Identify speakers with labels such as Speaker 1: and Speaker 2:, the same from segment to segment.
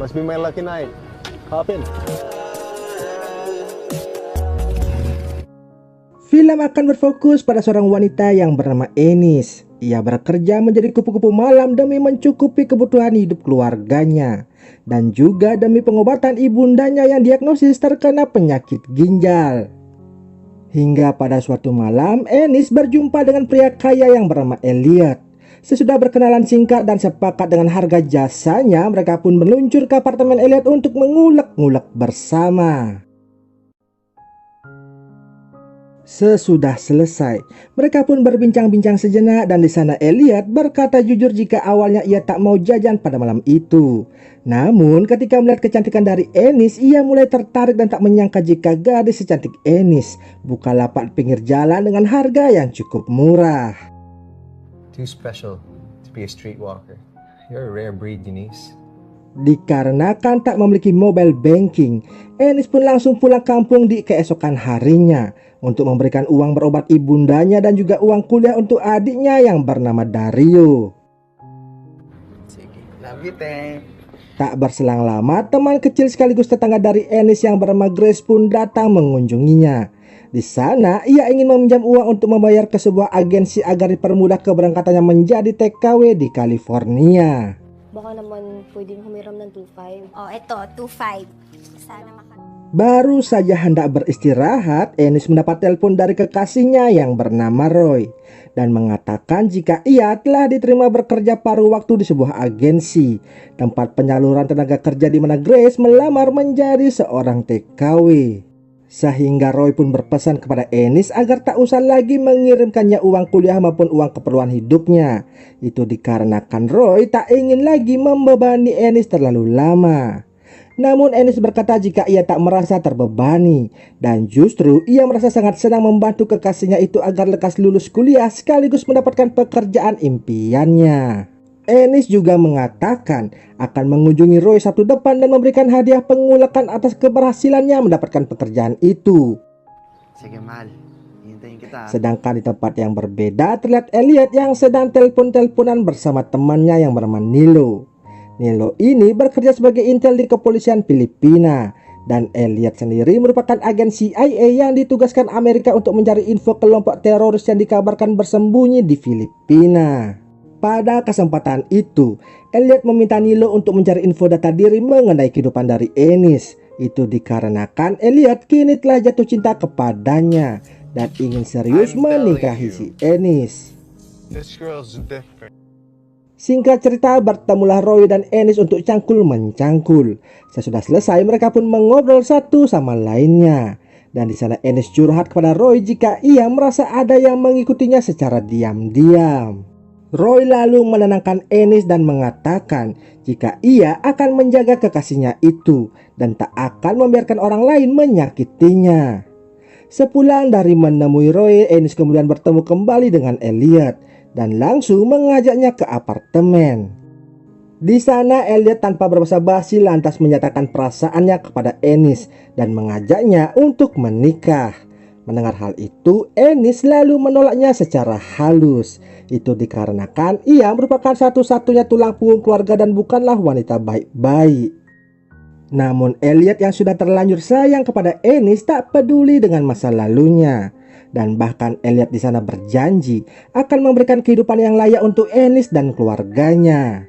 Speaker 1: Must be my lucky night. Hop in.
Speaker 2: Film akan berfokus pada seorang wanita yang bernama Ennis. Ia bekerja menjadi kupu-kupu malam demi mencukupi kebutuhan hidup keluarganya dan juga demi pengobatan ibundanya yang diagnosis terkena penyakit ginjal. Hingga pada suatu malam, Ennis berjumpa dengan pria kaya yang bernama Elliot. Sesudah berkenalan singkat dan sepakat dengan harga jasanya, mereka pun meluncur ke apartemen Elliot untuk mengulek-ngulek bersama. Sesudah selesai, mereka pun berbincang-bincang sejenak dan di sana Elliot berkata jujur jika awalnya ia tak mau jajan pada malam itu. Namun ketika melihat kecantikan dari Ennis, ia mulai tertarik dan tak menyangka jika gadis secantik Ennis buka lapak pinggir jalan dengan harga yang cukup murah.
Speaker 1: Too special to be a streetwalker. You're a rare breed, Denise.
Speaker 2: Dikarenakan tak memiliki mobile banking, Ennis pun langsung pulang kampung di keesokan harinya untuk memberikan uang berobat ibundanya dan juga uang kuliah untuk adiknya yang bernama Dario. Tak berselang lama, teman kecil sekaligus tetangga dari Ennis yang bernama Grace pun datang mengunjunginya. Di sana, ia ingin meminjam uang untuk membayar ke sebuah agensi agar dipermudah keberangkatannya menjadi TKW di California.
Speaker 3: Baka naman pwedeng humiram ng 2.5. Oh, eto, 2.5. Sana makan.
Speaker 2: Baru saja hendak beristirahat, Ennis mendapat telepon dari kekasihnya yang bernama Roy dan mengatakan jika ia telah diterima bekerja paruh waktu di sebuah agensi tempat penyaluran tenaga kerja di mana Grace melamar menjadi seorang TKW. Sehingga Roy pun berpesan kepada Ennis agar tak usah lagi mengirimkannya uang kuliah maupun uang keperluan hidupnya. Itu dikarenakan Roy tak ingin lagi membebani Ennis terlalu lama. Namun Ennis berkata jika ia tak merasa terbebani dan justru ia merasa sangat senang membantu kekasihnya itu agar lekas lulus kuliah sekaligus mendapatkan pekerjaan impiannya. Ennis juga mengatakan akan mengunjungi Roy Sabtu depan dan memberikan hadiah pengulekan atas keberhasilannya mendapatkan pekerjaan itu.
Speaker 4: Sige, mahal. Hintayin kita.
Speaker 2: Sedangkan di tempat yang berbeda terlihat Elliot yang sedang telepon-teleponan bersama temannya yang bernama Nilo. Nilo ini bekerja sebagai intel di kepolisian Filipina dan Elliot sendiri merupakan agen CIA yang ditugaskan Amerika untuk mencari info kelompok teroris yang dikabarkan bersembunyi di Filipina. Pada kesempatan itu, Elliot meminta Nilo untuk mencari info data diri mengenai kehidupan dari Ennis. Itu dikarenakan Elliot kini telah jatuh cinta kepadanya dan ingin serius menikahi si Ennis.
Speaker 1: This girl's different.
Speaker 2: Singkat cerita, bertemulah Roy dan Ennis untuk cangkul-mencangkul. Sesudah selesai, mereka pun mengobrol satu sama lainnya. Dan di sana Ennis curhat kepada Roy jika ia merasa ada yang mengikutinya secara diam-diam. Roy lalu menenangkan Ennis dan mengatakan jika ia akan menjaga kekasihnya itu dan tak akan membiarkan orang lain menyakitinya. Sepulang dari menemui Roy, Ennis kemudian bertemu kembali dengan Elliot dan langsung mengajaknya ke apartemen. Di sana Elliot tanpa berbasa-basi lantas menyatakan perasaannya kepada Ennis dan mengajaknya untuk menikah. Mendengar hal itu, Ennis lalu menolaknya secara halus. Itu dikarenakan ia merupakan satu-satunya tulang punggung keluarga dan bukanlah wanita baik-baik. Namun Elliot yang sudah terlanjur sayang kepada Ennis tak peduli dengan masa lalunya. Dan bahkan Elliot di sana berjanji akan memberikan kehidupan yang layak untuk Ennis dan keluarganya.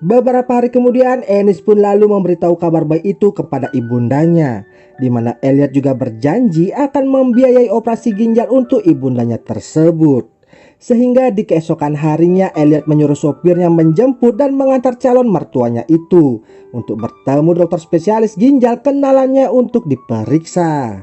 Speaker 2: Beberapa hari kemudian Ennis pun lalu memberitahu kabar baik itu kepada ibundanya, di mana Elliot juga berjanji akan membiayai operasi ginjal untuk ibundanya tersebut. Sehingga di keesokan harinya Elliot menyuruh sopirnya menjemput dan mengantar calon mertuanya itu untuk bertemu dokter spesialis ginjal kenalannya untuk diperiksa.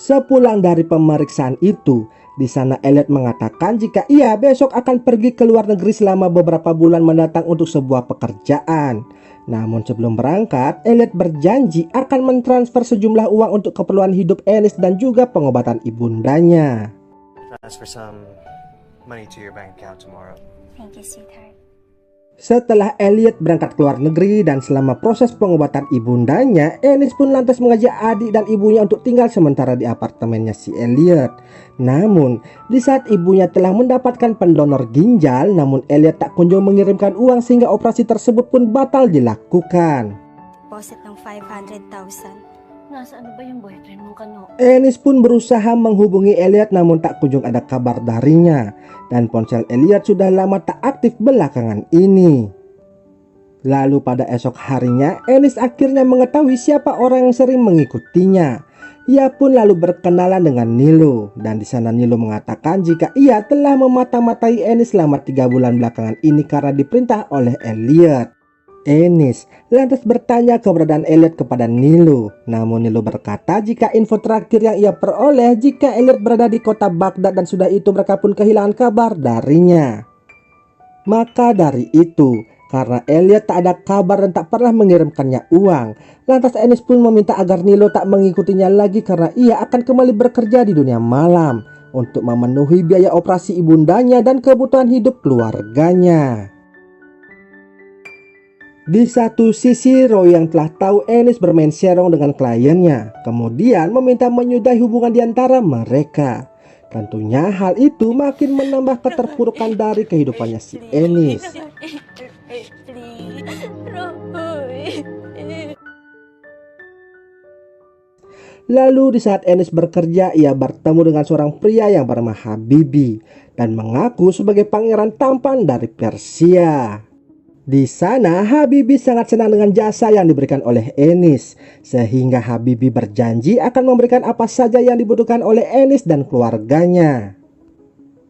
Speaker 2: Sepulang dari pemeriksaan itu, di sana Elliot mengatakan jika ia besok akan pergi ke luar negeri selama beberapa bulan mendatang untuk sebuah pekerjaan. Namun sebelum berangkat, Elliot berjanji akan mentransfer sejumlah uang untuk keperluan hidup Ennis dan juga pengobatan ibundanya.
Speaker 4: Transfer some money to your bank account tomorrow.
Speaker 3: Thank you, sweetheart.
Speaker 2: Setelah Elliot berangkat ke luar negeri dan selama proses pengobatan ibundanya, Ennis pun lantas mengajak adik dan ibunya untuk tinggal sementara di apartemennya si Elliot. Namun, di saat ibunya telah mendapatkan pendonor ginjal, namun Elliot tak kunjung mengirimkan uang sehingga operasi tersebut pun batal dilakukan.
Speaker 3: Deposit ng 500,000. Nasaan na ba yung boyfriend mo kano?
Speaker 2: Ennis pun berusaha menghubungi Elliot namun tak kunjung ada kabar darinya. Dan ponsel Elliot sudah lama tak aktif belakangan ini. Lalu pada esok harinya, Ennis akhirnya mengetahui siapa orang yang sering mengikutinya. Ia pun lalu berkenalan dengan Nilo. Dan di sana Nilo mengatakan jika ia telah memata-matai Ennis selama 3 bulan belakangan ini karena diperintah oleh Elliot. Ennis lantas bertanya keberadaan Elliot kepada Nilo. Namun Nilo berkata jika info terakhir yang ia peroleh jika Elliot berada di kota Baghdad dan sudah itu mereka pun kehilangan kabar darinya. Maka dari itu, karena Elliot tak ada kabar dan tak pernah mengirimkannya uang, lantas Ennis pun meminta agar Nilo tak mengikutinya lagi karena ia akan kembali bekerja di dunia malam untuk memenuhi biaya operasi ibundanya dan kebutuhan hidup keluarganya. Di satu sisi, Roy yang telah tahu Ennis bermain serong dengan kliennya, kemudian meminta menyudahi hubungan di antara mereka. Tentunya hal itu makin menambah keterpurukan dari kehidupannya si Ennis. Lalu di saat Ennis bekerja, ia bertemu dengan seorang pria yang bernama Habibi dan mengaku sebagai pangeran tampan dari Persia. Di sana Habibi sangat senang dengan jasa yang diberikan oleh Ennis, sehingga Habibi berjanji akan memberikan apa saja yang dibutuhkan oleh Ennis dan keluarganya.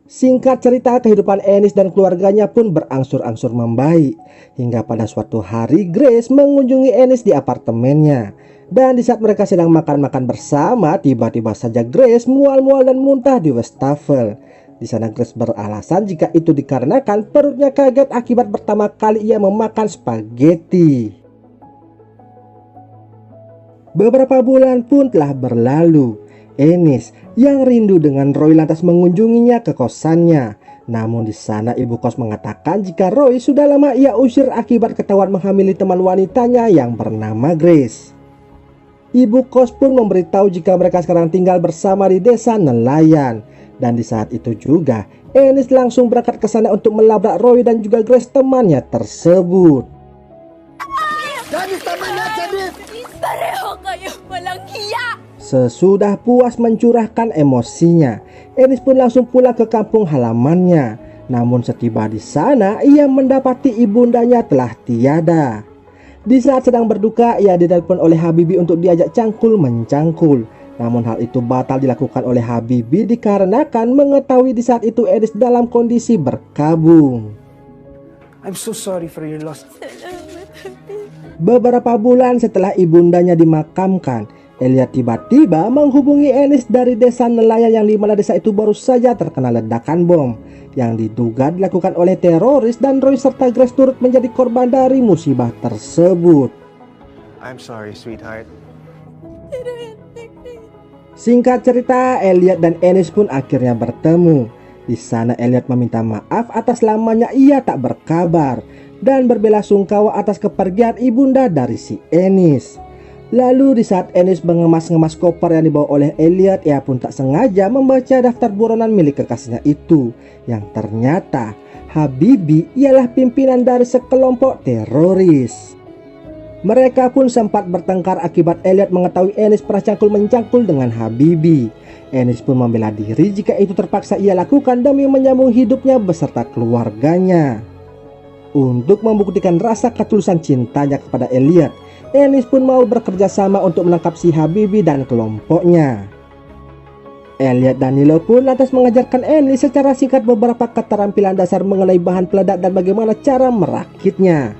Speaker 2: Singkat cerita, kehidupan Ennis dan keluarganya pun berangsur-angsur membaik, hingga pada suatu hari Grace mengunjungi Ennis di apartemennya. Dan di saat mereka sedang makan-makan bersama, tiba-tiba saja Grace mual-mual dan muntah di wastafel. Di sana Grace beralasan jika itu dikarenakan perutnya kaget akibat pertama kali ia memakan spaghetti. Beberapa bulan pun telah berlalu. Ennis yang rindu dengan Roy lantas mengunjunginya ke kosannya. Namun di sana ibu kos mengatakan jika Roy sudah lama ia usir akibat ketahuan menghamili teman wanitanya yang bernama Grace. Ibu kos pun memberitahu jika mereka sekarang tinggal bersama di desa nelayan. Dan di saat itu juga, Ennis langsung berangkat ke sana untuk melabrak Roy dan juga Grace temannya tersebut.
Speaker 3: Pareho kayo, walang hiya!
Speaker 2: Sesudah puas mencurahkan emosinya, Ennis pun langsung pulang ke kampung halamannya. Namun setiba di sana, ia mendapati ibundanya telah tiada. Di saat sedang berduka, ia ditelepon oleh Habibi untuk diajak cangkul mencangkul. Namun hal itu batal dilakukan oleh Habibi dikarenakan mengetahui di saat itu Ennis dalam kondisi berkabung.
Speaker 5: I'm so sorry for your loss.
Speaker 2: Beberapa bulan setelah ibundanya dimakamkan, Elliot tiba-tiba menghubungi Ennis dari desa nelayan yang di mana desa itu baru saja terkena ledakan bom yang diduga dilakukan oleh teroris, dan Roy serta Grace turut menjadi korban dari musibah tersebut.
Speaker 1: I'm sorry, sweetheart.
Speaker 2: Singkat cerita, Elliot dan Ennis pun akhirnya bertemu. Di sana Elliot meminta maaf atas lamanya ia tak berkabar dan berbelasungkawa atas kepergian ibunda dari si Ennis. Lalu di saat Ennis mengemas-ngemas koper yang dibawa oleh Elliot, ia pun tak sengaja membaca daftar buronan milik kekasihnya itu, yang ternyata Habibi ialah pimpinan dari sekelompok teroris. Mereka pun sempat bertengkar akibat Elliot mengetahui Ennis pernah cangkul-mencangkul dengan Habibi. Ennis pun membela diri jika itu terpaksa ia lakukan demi menyambung hidupnya beserta keluarganya. Untuk membuktikan rasa ketulusan cintanya kepada Elliot, Ennis pun mau bekerja sama untuk menangkap si Habibi dan kelompoknya. Elliot dan Nilo pun lantas mengajarkan Ennis secara singkat beberapa keterampilan dasar mengenai bahan peledak dan bagaimana cara merakitnya.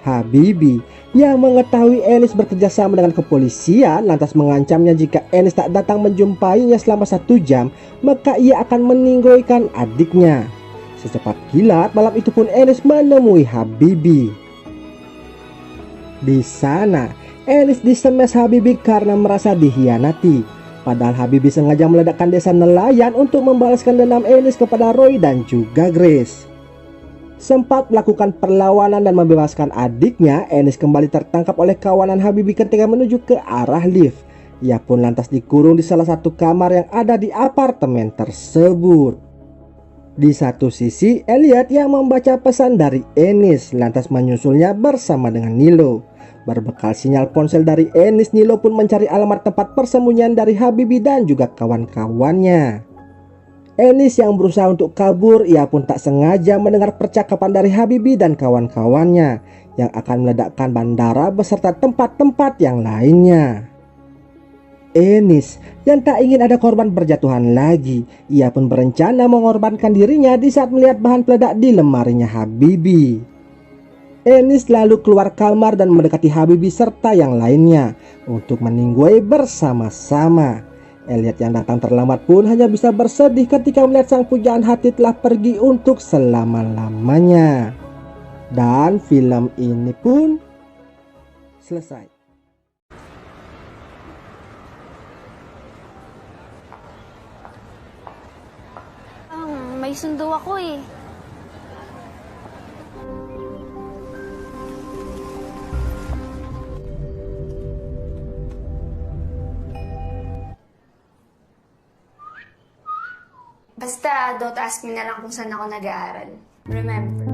Speaker 2: Habibi yang mengetahui Ennis bekerja sama dengan kepolisian lantas mengancamnya jika Ennis tak datang menjumpainya selama 1 jam, maka ia akan meninggoikan adiknya. Secepat kilat malam itu pun Ennis menemui Habibi. Di sana Ennis disemes Habibi karena merasa dihianati. Padahal Habibi sengaja meledakkan desa nelayan untuk membalaskan dendam Ennis kepada Roy dan juga Grace. Sempat melakukan perlawanan dan membebaskan adiknya, Enis kembali tertangkap oleh kawanan Habibie ketika menuju ke arah lift. Ia pun lantas dikurung di salah satu kamar yang ada di apartemen tersebut. Di satu sisi, Elliot yang membaca pesan dari Enis lantas menyusulnya bersama dengan Nilo. Berbekal sinyal ponsel dari Enis, Nilo pun mencari alamat tempat persembunyian dari Habibie dan juga kawan-kawannya. Enis yang berusaha untuk kabur, ia pun tak sengaja mendengar percakapan dari Habibie dan kawan-kawannya yang akan meledakkan bandara beserta tempat-tempat yang lainnya. Enis yang tak ingin ada korban berjatuhan lagi, ia pun berencana mengorbankan dirinya di saat melihat bahan peledak di lemarinya Habibie. Enis lalu keluar kamar dan mendekati Habibie serta yang lainnya untuk meninggoy bersama-sama. Elliot yang datang terlambat pun hanya bisa bersedih ketika melihat sang pujaan hati telah pergi untuk selama-lamanya. Dan film ini pun selesai.
Speaker 3: May sundo ako eh. Basta, don't ask me na lang kung saan ako nag-aaral. Remember.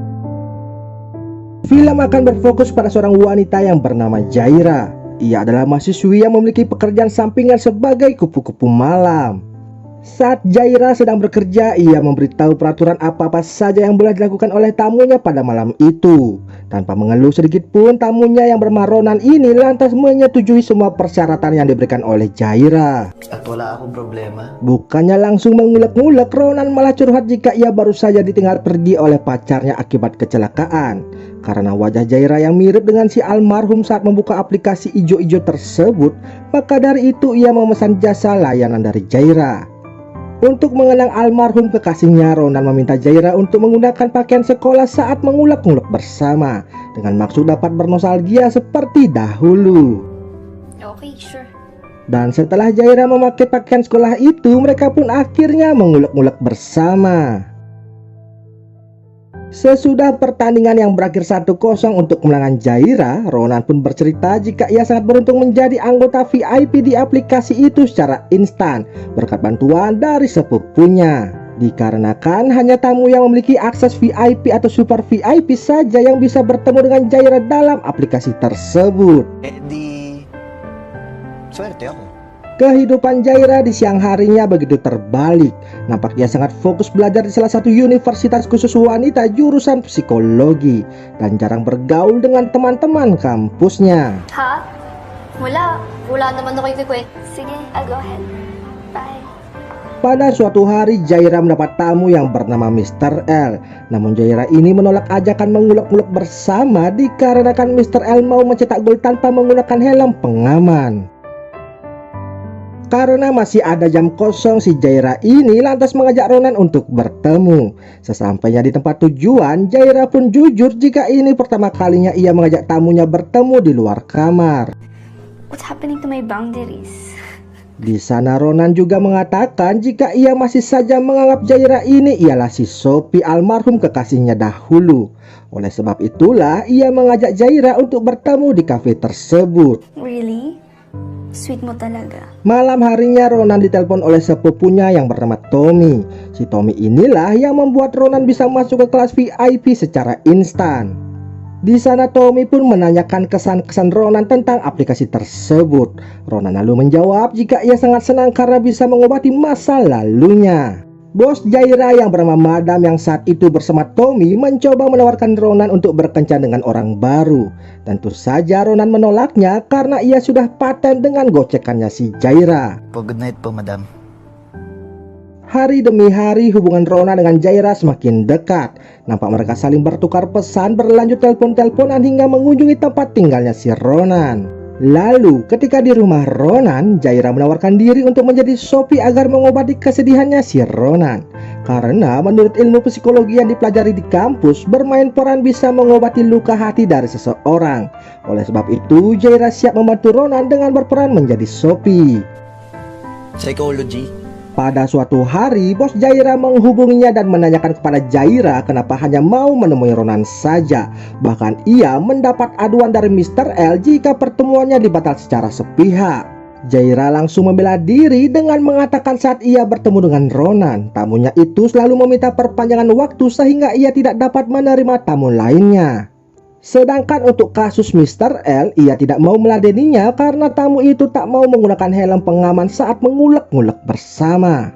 Speaker 2: Film akan berfokus pada seorang wanita yang bernama Jaira. Ia adalah mahasiswi yang memiliki pekerjaan sampingan sebagai kupu-kupu malam. Saat Jaira sedang bekerja, ia memberitahu peraturan apa-apa saja yang boleh dilakukan oleh tamunya pada malam itu. Tanpa mengeluh sedikit pun, tamunya yang bernama Ronan ini lantas menyetujui semua persyaratan yang diberikan oleh Jaira.
Speaker 4: At wala akong problema.
Speaker 2: Bukannya langsung mengulek-ngulek, Ronan malah curhat jika ia baru saja ditinggal pergi oleh pacarnya akibat kecelakaan. Karena wajah Jaira yang mirip dengan si almarhum saat membuka aplikasi ijo-ijo tersebut, maka dari itu ia memesan jasa layanan dari Jaira. Untuk mengenang almarhum kekasihnya, Ronan meminta Jaira untuk menggunakan pakaian sekolah saat mengulek-ngulek bersama, dengan maksud dapat bernostalgia seperti dahulu.
Speaker 3: Okay, sure.
Speaker 2: Dan setelah Jaira memakai pakaian sekolah itu, mereka pun akhirnya mengulek-ngulek bersama. Sesudah pertandingan yang berakhir 1-0 untuk kemenangan Jaira, Ronan pun bercerita jika ia sangat beruntung menjadi anggota VIP di aplikasi itu secara instan berkat bantuan dari sepupunya. Dikarenakan hanya tamu yang memiliki akses VIP atau super VIP saja yang bisa bertemu dengan Jaira dalam aplikasi tersebut.
Speaker 4: Swerte ako.
Speaker 2: Kehidupan Jaira di siang harinya begitu terbalik. Nampak ia sangat fokus belajar di salah satu universitas khusus wanita jurusan psikologi dan jarang bergaul dengan teman-teman kampusnya.
Speaker 3: Ha? Wala. Wala naman ako ikikwet. Sige, I'll go ahead. Bye.
Speaker 2: Pada suatu hari Jaira mendapat tamu yang bernama Mr. L. Namun Jaira ini menolak ajakan mengulek-ngulek bersama dikarenakan Mr. L mau mencetak gol tanpa menggunakan helm pengaman. Karena masih ada jam kosong, si Jaira ini lantas mengajak Ronan untuk bertemu. Sesampainya di tempat tujuan, Jaira pun jujur jika ini pertama kalinya ia mengajak tamunya bertemu di luar kamar.
Speaker 3: What's happening to my boundaries?
Speaker 2: Di sana Ronan juga mengatakan jika ia masih saja menganggap Jaira ini ialah si Sophie almarhum kekasihnya dahulu. Oleh sebab itulah ia mengajak Jaira untuk bertemu di kafe tersebut.
Speaker 3: Really? Sweet mo talaga.
Speaker 2: Malam harinya Ronan ditelepon oleh sepupunya yang bernama Tommy. Si Tommy inilah yang membuat Ronan bisa masuk ke kelas VIP secara instan. Di sana Tommy pun menanyakan kesan-kesan Ronan tentang aplikasi tersebut. Ronan lalu menjawab jika ia sangat senang karena bisa mengobati masa lalunya. Bos Jaira yang bernama Madam yang saat itu bersama Tommy mencoba menawarkan Ronan untuk berkencan dengan orang baru. Tentu saja Ronan menolaknya karena ia sudah paten dengan gocekannya si Jaira.
Speaker 4: Good night po, madam.
Speaker 2: Hari demi hari hubungan Ronan dengan Jaira semakin dekat. Nampak mereka saling bertukar pesan, berlanjut telepon-teleponan hingga mengunjungi tempat tinggalnya si Ronan. Lalu ketika di rumah Ronan, Jaira menawarkan diri untuk menjadi Sophie agar mengobati kesedihannya si Ronan. Karena menurut ilmu psikologi yang dipelajari di kampus, bermain peran bisa mengobati luka hati dari seseorang. Oleh sebab itu, Jaira siap membantu Ronan dengan berperan menjadi Sophie.
Speaker 4: Psychology?
Speaker 2: Pada suatu hari, bos Jaira menghubunginya dan menanyakan kepada Jaira kenapa hanya mau menemui Ronan saja. Bahkan ia mendapat aduan dari Mr. L jika pertemuannya dibatal secara sepihak. Jaira langsung membela diri dengan mengatakan saat ia bertemu dengan Ronan, tamunya itu selalu meminta perpanjangan waktu sehingga ia tidak dapat menerima tamu lainnya. Sedangkan untuk kasus Mr. L, ia tidak mau meladeninya karena tamu itu tak mau menggunakan helm pengaman saat mengulek-ngulek bersama.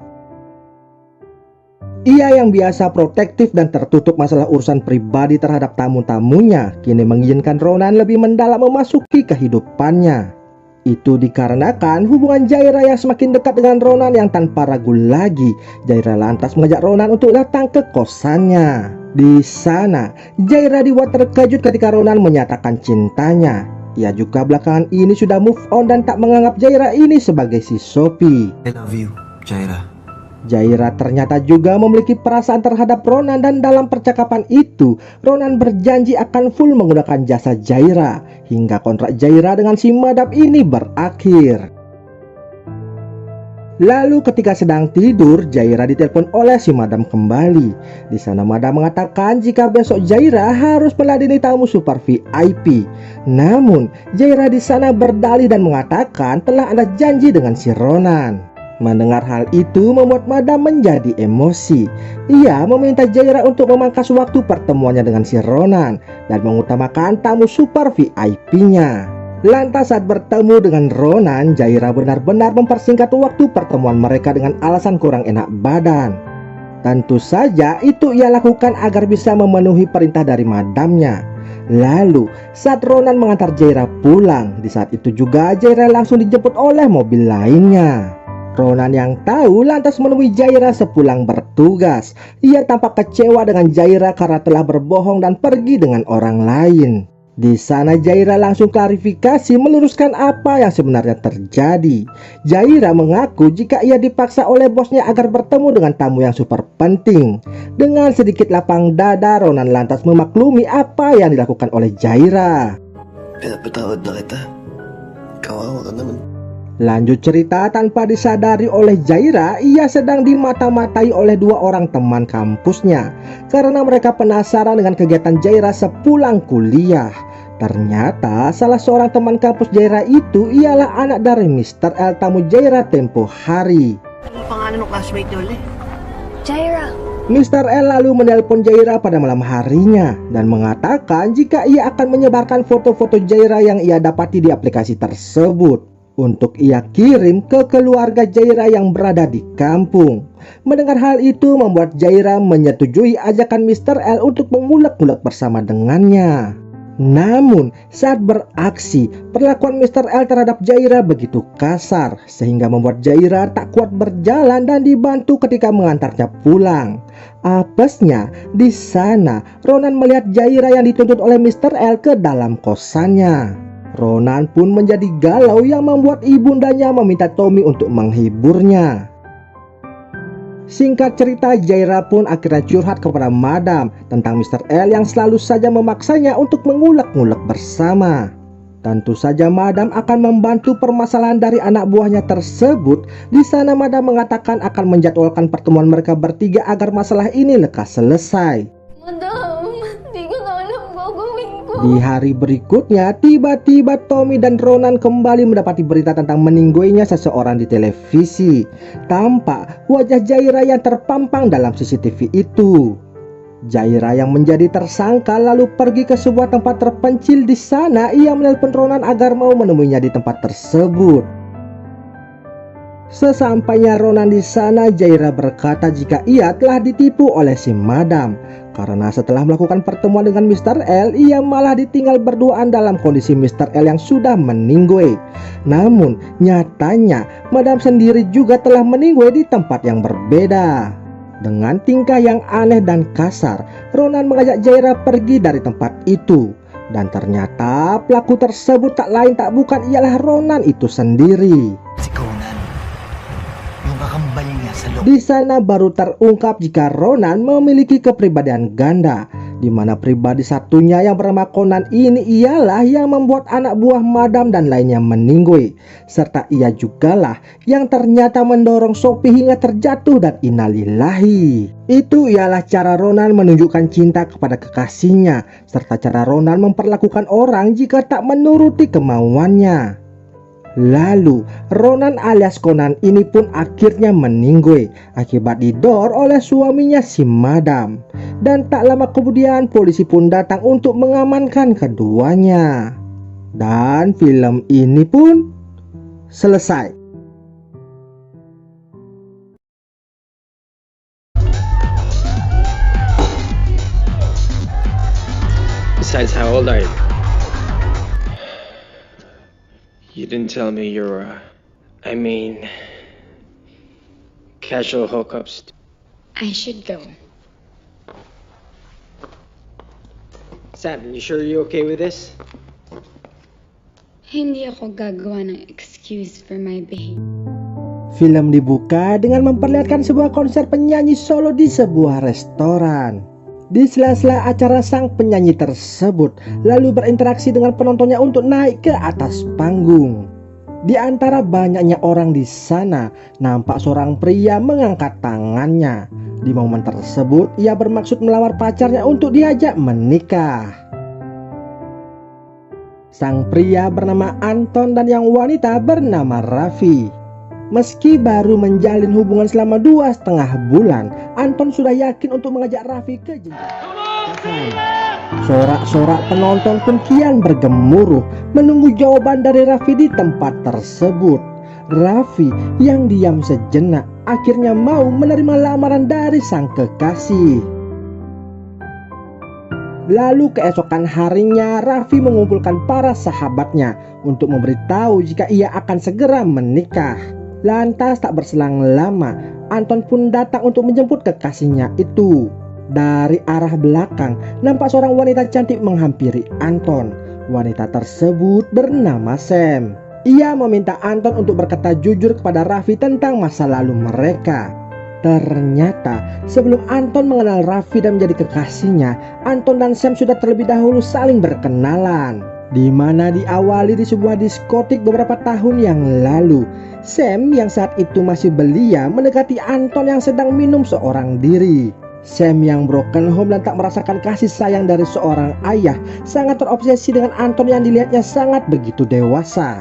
Speaker 2: Ia yang biasa protektif dan tertutup masalah urusan pribadi terhadap tamu-tamunya, kini mengizinkan Ronan lebih mendalam memasuki kehidupannya. Itu dikarenakan hubungan Jaira yang semakin dekat dengan Ronan yang tanpa ragu lagi, Jaira lantas mengajak Ronan untuk datang ke kosannya. Di sana, Jaira dibuat terkejut ketika Ronan menyatakan cintanya. Ia juga belakangan ini sudah move on dan tak menganggap Jaira ini sebagai si Sophie.
Speaker 4: I love you, Jaira.
Speaker 2: Jaira ternyata juga memiliki perasaan terhadap Ronan dan dalam percakapan itu, Ronan berjanji akan full menggunakan jasa Jaira hingga kontrak Jaira dengan si Madam ini berakhir. Lalu ketika sedang tidur, Jaira ditelepon oleh si Madam kembali. Di sana Madam mengatakan jika besok Jaira harus meladeni tamu super VIP. Namun Jaira di sana berdalih dan mengatakan telah ada janji dengan si Ronan. Mendengar hal itu membuat Madam menjadi emosi. Ia meminta Jaira untuk memangkas waktu pertemuannya dengan si Ronan dan mengutamakan tamu super VIP-nya. Lantas saat bertemu dengan Ronan, Jaira benar-benar mempersingkat waktu pertemuan mereka dengan alasan kurang enak badan. Tentu saja itu ia lakukan agar bisa memenuhi perintah dari madamnya. Lalu saat Ronan mengantar Jaira pulang, di saat itu juga Jaira langsung dijemput oleh mobil lainnya. Ronan yang tahu lantas menemui Jaira sepulang bertugas. Ia tampak kecewa dengan Jaira karena telah berbohong dan pergi dengan orang lain. Di sana Jaira langsung klarifikasi meluruskan apa yang sebenarnya terjadi. Jaira mengaku jika ia dipaksa oleh bosnya agar bertemu dengan tamu yang super penting. Dengan sedikit lapang dada, Ronan lantas memaklumi apa yang dilakukan oleh Jaira.
Speaker 4: Pinapatawad na kita. Kawawa ka naman.
Speaker 2: Lanjut cerita, tanpa disadari oleh Jaira, ia sedang dimata-matai oleh dua orang teman kampusnya karena mereka penasaran dengan kegiatan Jaira sepulang kuliah. Ternyata salah seorang teman kampus Jaira itu ialah anak dari Mr. L, tamu Jaira tempo hari.
Speaker 6: Ano pangalan ng classmate niyo ulit?
Speaker 3: Jaira.
Speaker 2: Mr. L lalu menelpon Jaira pada malam harinya dan mengatakan jika ia akan menyebarkan foto-foto Jaira yang ia dapati di aplikasi tersebut untuk ia kirim ke keluarga Jaira yang berada di kampung. Mendengar hal itu membuat Jaira menyetujui ajakan Mr. L untuk mengulek-ngulek bersama dengannya. Namun saat beraksi, perlakuan Mr. L terhadap Jaira begitu kasar sehingga membuat Jaira tak kuat berjalan dan dibantu ketika mengantarnya pulang. Apesnya, di sana Ronan melihat Jaira yang dituntut oleh Mr. L ke dalam kosannya. Ronan pun menjadi galau yang membuat ibundanya meminta Tommy untuk menghiburnya. Singkat cerita, Jaira pun akhirnya curhat kepada Madam tentang Mr. L yang selalu saja memaksanya untuk mengulek-ngulek bersama. Tentu saja Madam akan membantu permasalahan dari anak buahnya tersebut. Di sana Madam mengatakan akan menjadwalkan pertemuan mereka bertiga agar masalah ini lekas selesai.
Speaker 3: Madam, di ko na alam gagawin ko.
Speaker 2: Di hari berikutnya, tiba-tiba Tommy dan Ronan kembali mendapati berita tentang meninggoinya seseorang di televisi. Tampak wajah Jaira yang terpampang dalam CCTV itu. Jaira yang menjadi tersangka lalu pergi ke sebuah tempat terpencil. Di sana ia menelpon Ronan agar mau menemuinya di tempat tersebut. Sesampainya Ronan di sana, Jaira berkata jika ia telah ditipu oleh si Madam. Karena setelah melakukan pertemuan dengan Mr. L, ia malah ditinggal berduaan dalam kondisi Mr. L yang sudah meninggoy. Namun nyatanya Madam sendiri juga telah meninggoy di tempat yang berbeda. Dengan tingkah yang aneh dan kasar, Ronan mengajak Jaira pergi dari tempat itu. Dan ternyata pelaku tersebut tak lain tak bukan ialah Ronan itu sendiri.
Speaker 4: Si Conan. Yung kakambal niya sa loob.
Speaker 2: Di sana baru terungkap jika Ronan memiliki kepribadian ganda. di mana pribadi satunya yang bernama Conan ini ialah yang membuat anak buah Madam dan lainnya meninggoy, serta ia jugalah yang ternyata mendorong Sophie hingga terjatuh dan innalillahi. Itu ialah cara Ronan menunjukkan cinta kepada kekasihnya, serta cara Ronan memperlakukan orang jika tak menuruti kemauannya. Lalu Ronan alias Conan ini pun akhirnya meninggoy akibat didor oleh suaminya si Madam. Dan tak lama kemudian polisi pun datang untuk mengamankan keduanya. Dan film ini pun selesai.
Speaker 7: Besides, how old are you? You didn't tell me you're, casual hookups.
Speaker 8: I should go.
Speaker 7: Sam, you sure you're okay with this?
Speaker 8: Hindi ako gagawa ng excuse for my behavior.
Speaker 2: Film dibuka dengan memperlihatkan sebuah konser penyanyi solo di sebuah restoran. Di sela-sela acara, sang penyanyi tersebut lalu berinteraksi dengan penontonnya untuk naik ke atas panggung. Di antara banyaknya orang di sana, nampak seorang pria mengangkat tangannya. Di momen tersebut, ia bermaksud melamar pacarnya untuk diajak menikah. Sang pria bernama Anton dan yang wanita bernama Raffi. Meski baru menjalin hubungan selama 2,5 bulan, Anton sudah yakin untuk mengajak Raffi ke jenjang pernikahan. Sorak-sorak penonton pun kian bergemuruh menunggu jawaban dari Raffi di tempat tersebut. Raffi yang diam sejenak akhirnya mau menerima lamaran dari sang kekasih. Lalu keesokan harinya Raffi mengumpulkan para sahabatnya untuk memberitahu jika ia akan segera menikah. Lantas tak berselang lama, Anton pun datang untuk menjemput kekasihnya itu. Dari arah belakang, nampak seorang wanita cantik menghampiri Anton. Wanita tersebut bernama Sam. Ia meminta Anton untuk berkata jujur kepada Raffi tentang masa lalu mereka. Ternyata sebelum Anton mengenal Raffi dan menjadi kekasihnya, Anton dan Sam sudah terlebih dahulu saling berkenalan, di mana diawali di sebuah diskotik beberapa tahun yang lalu. Sam yang saat itu masih belia mendekati Anton yang sedang minum seorang diri. Sam yang broken home dan tak merasakan kasih sayang dari seorang ayah sangat terobsesi dengan Anton yang dilihatnya sangat begitu dewasa.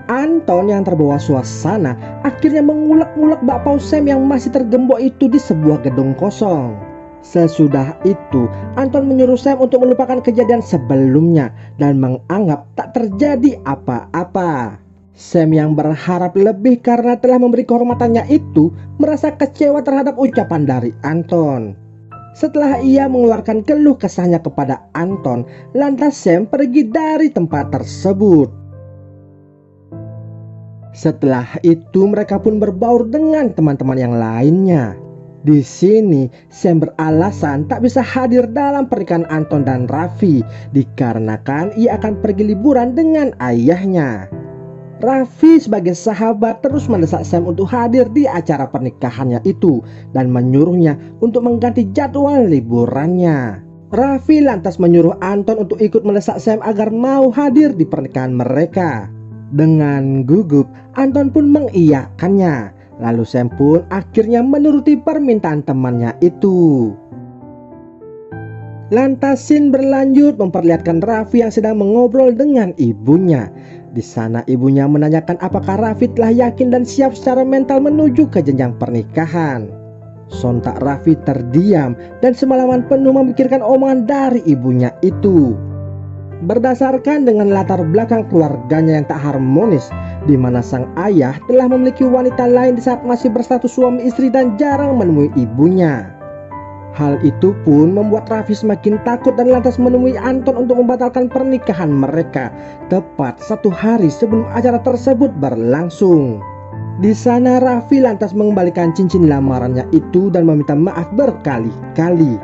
Speaker 2: Anton yang terbawa suasana akhirnya mengulek-ngulek bakpao Sam yang masih tergembok itu di sebuah gedung kosong. Sesudah itu, Anton menyuruh Sam untuk melupakan kejadian sebelumnya dan menganggap tak terjadi apa-apa. Sam yang berharap lebih karena telah memberi kehormatannya itu merasa kecewa terhadap ucapan dari Anton. Setelah ia mengeluarkan keluh kesahnya kepada Anton, lantas Sam pergi dari tempat tersebut. Setelah itu mereka pun berbaur dengan teman-teman yang lainnya. Di sini Sam beralasan tak bisa hadir dalam pernikahan Anton dan Raffi dikarenakan ia akan pergi liburan dengan ayahnya. Raffi sebagai sahabat terus mendesak Sam untuk hadir di acara pernikahannya itu dan menyuruhnya untuk mengganti jadwal liburannya. Raffi lantas menyuruh Anton untuk ikut mendesak Sam agar mau hadir di pernikahan mereka. Dengan gugup, Anton pun mengiyakannya. Lalu Sam pun akhirnya menuruti permintaan temannya itu. Lantas scene berlanjut memperlihatkan Raffi yang sedang mengobrol dengan ibunya. Di sana ibunya menanyakan apakah Raffi telah yakin dan siap secara mental menuju ke jenjang pernikahan. Sontak Raffi terdiam dan semalaman penuh memikirkan omongan dari ibunya itu. Berdasarkan dengan latar belakang keluarganya yang tak harmonis, di mana sang ayah telah memiliki wanita lain di saat masih berstatus suami istri dan jarang menemui ibunya. Hal itu pun membuat Raffi semakin takut dan lantas menemui Anton untuk membatalkan pernikahan mereka tepat 1 hari sebelum acara tersebut berlangsung. Di sana Raffi lantas mengembalikan cincin lamarannya itu dan meminta maaf berkali-kali.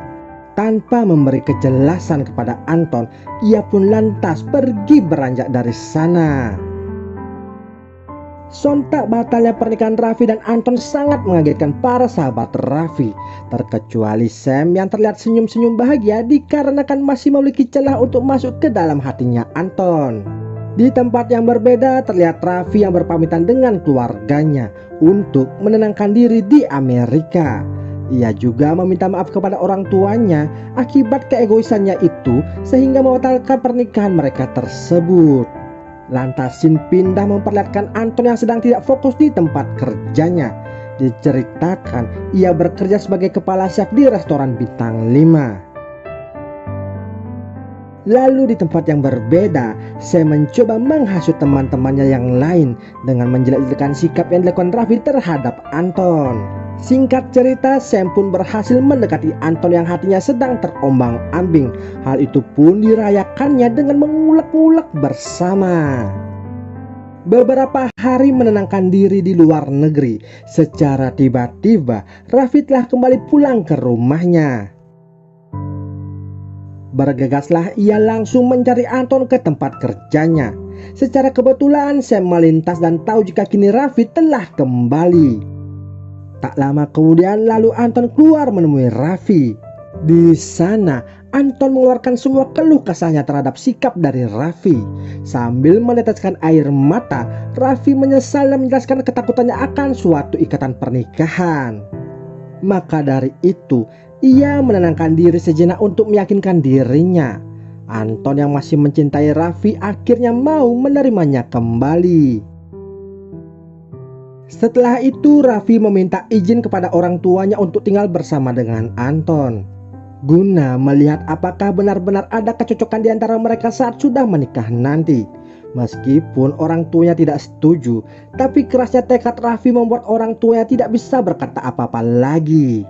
Speaker 2: Tanpa memberi kejelasan kepada Anton, ia pun lantas pergi beranjak dari sana. Sontak batalnya pernikahan Raffi dan Anton sangat mengagetkan para sahabat Raffi, terkecuali Sam yang terlihat senyum-senyum bahagia dikarenakan masih memiliki celah untuk masuk ke dalam hatinya Anton. Di tempat yang berbeda terlihat Raffi yang berpamitan dengan keluarganya untuk menenangkan diri di Amerika. Ia juga meminta maaf kepada orang tuanya akibat keegoisannya itu sehingga membatalkan pernikahan mereka tersebut. Lantas scene pindah memperlihatkan Anton yang sedang tidak fokus di tempat kerjanya. Diceritakan ia bekerja sebagai kepala chef di restoran bintang 5. Lalu di tempat yang berbeda, saya mencoba menghasut teman-temannya yang lain dengan menjelek-jelekan sikap yang dilakukan Raffi terhadap Anton. Singkat cerita, Sam pun berhasil mendekati Anton yang hatinya sedang terombang-ambing. Hal itu pun dirayakannya dengan mengulek-ulek bersama. Beberapa hari menenangkan diri di luar negeri, secara tiba-tiba Raffi telah kembali pulang ke rumahnya. Bergegaslah ia langsung mencari Anton ke tempat kerjanya. Secara kebetulan Sam melintas dan tahu jika kini Raffi telah kembali. Tak lama kemudian lalu Anton keluar menemui Raffi. Di sana Anton mengeluarkan semua keluh kesahnya terhadap sikap dari Raffi. Sambil meneteskan air mata, Raffi menyesal dan menjelaskan ketakutannya akan suatu ikatan pernikahan. Maka dari itu ia menenangkan diri sejenak untuk meyakinkan dirinya. Anton yang masih mencintai Raffi akhirnya mau menerimanya kembali. Setelah itu Raffi meminta izin kepada orang tuanya untuk tinggal bersama dengan Anton, guna melihat apakah benar-benar ada kecocokan di antara mereka saat sudah menikah nanti. Meskipun orang tuanya tidak setuju, tapi kerasnya tekad Raffi membuat orang tuanya tidak bisa berkata apa-apa lagi.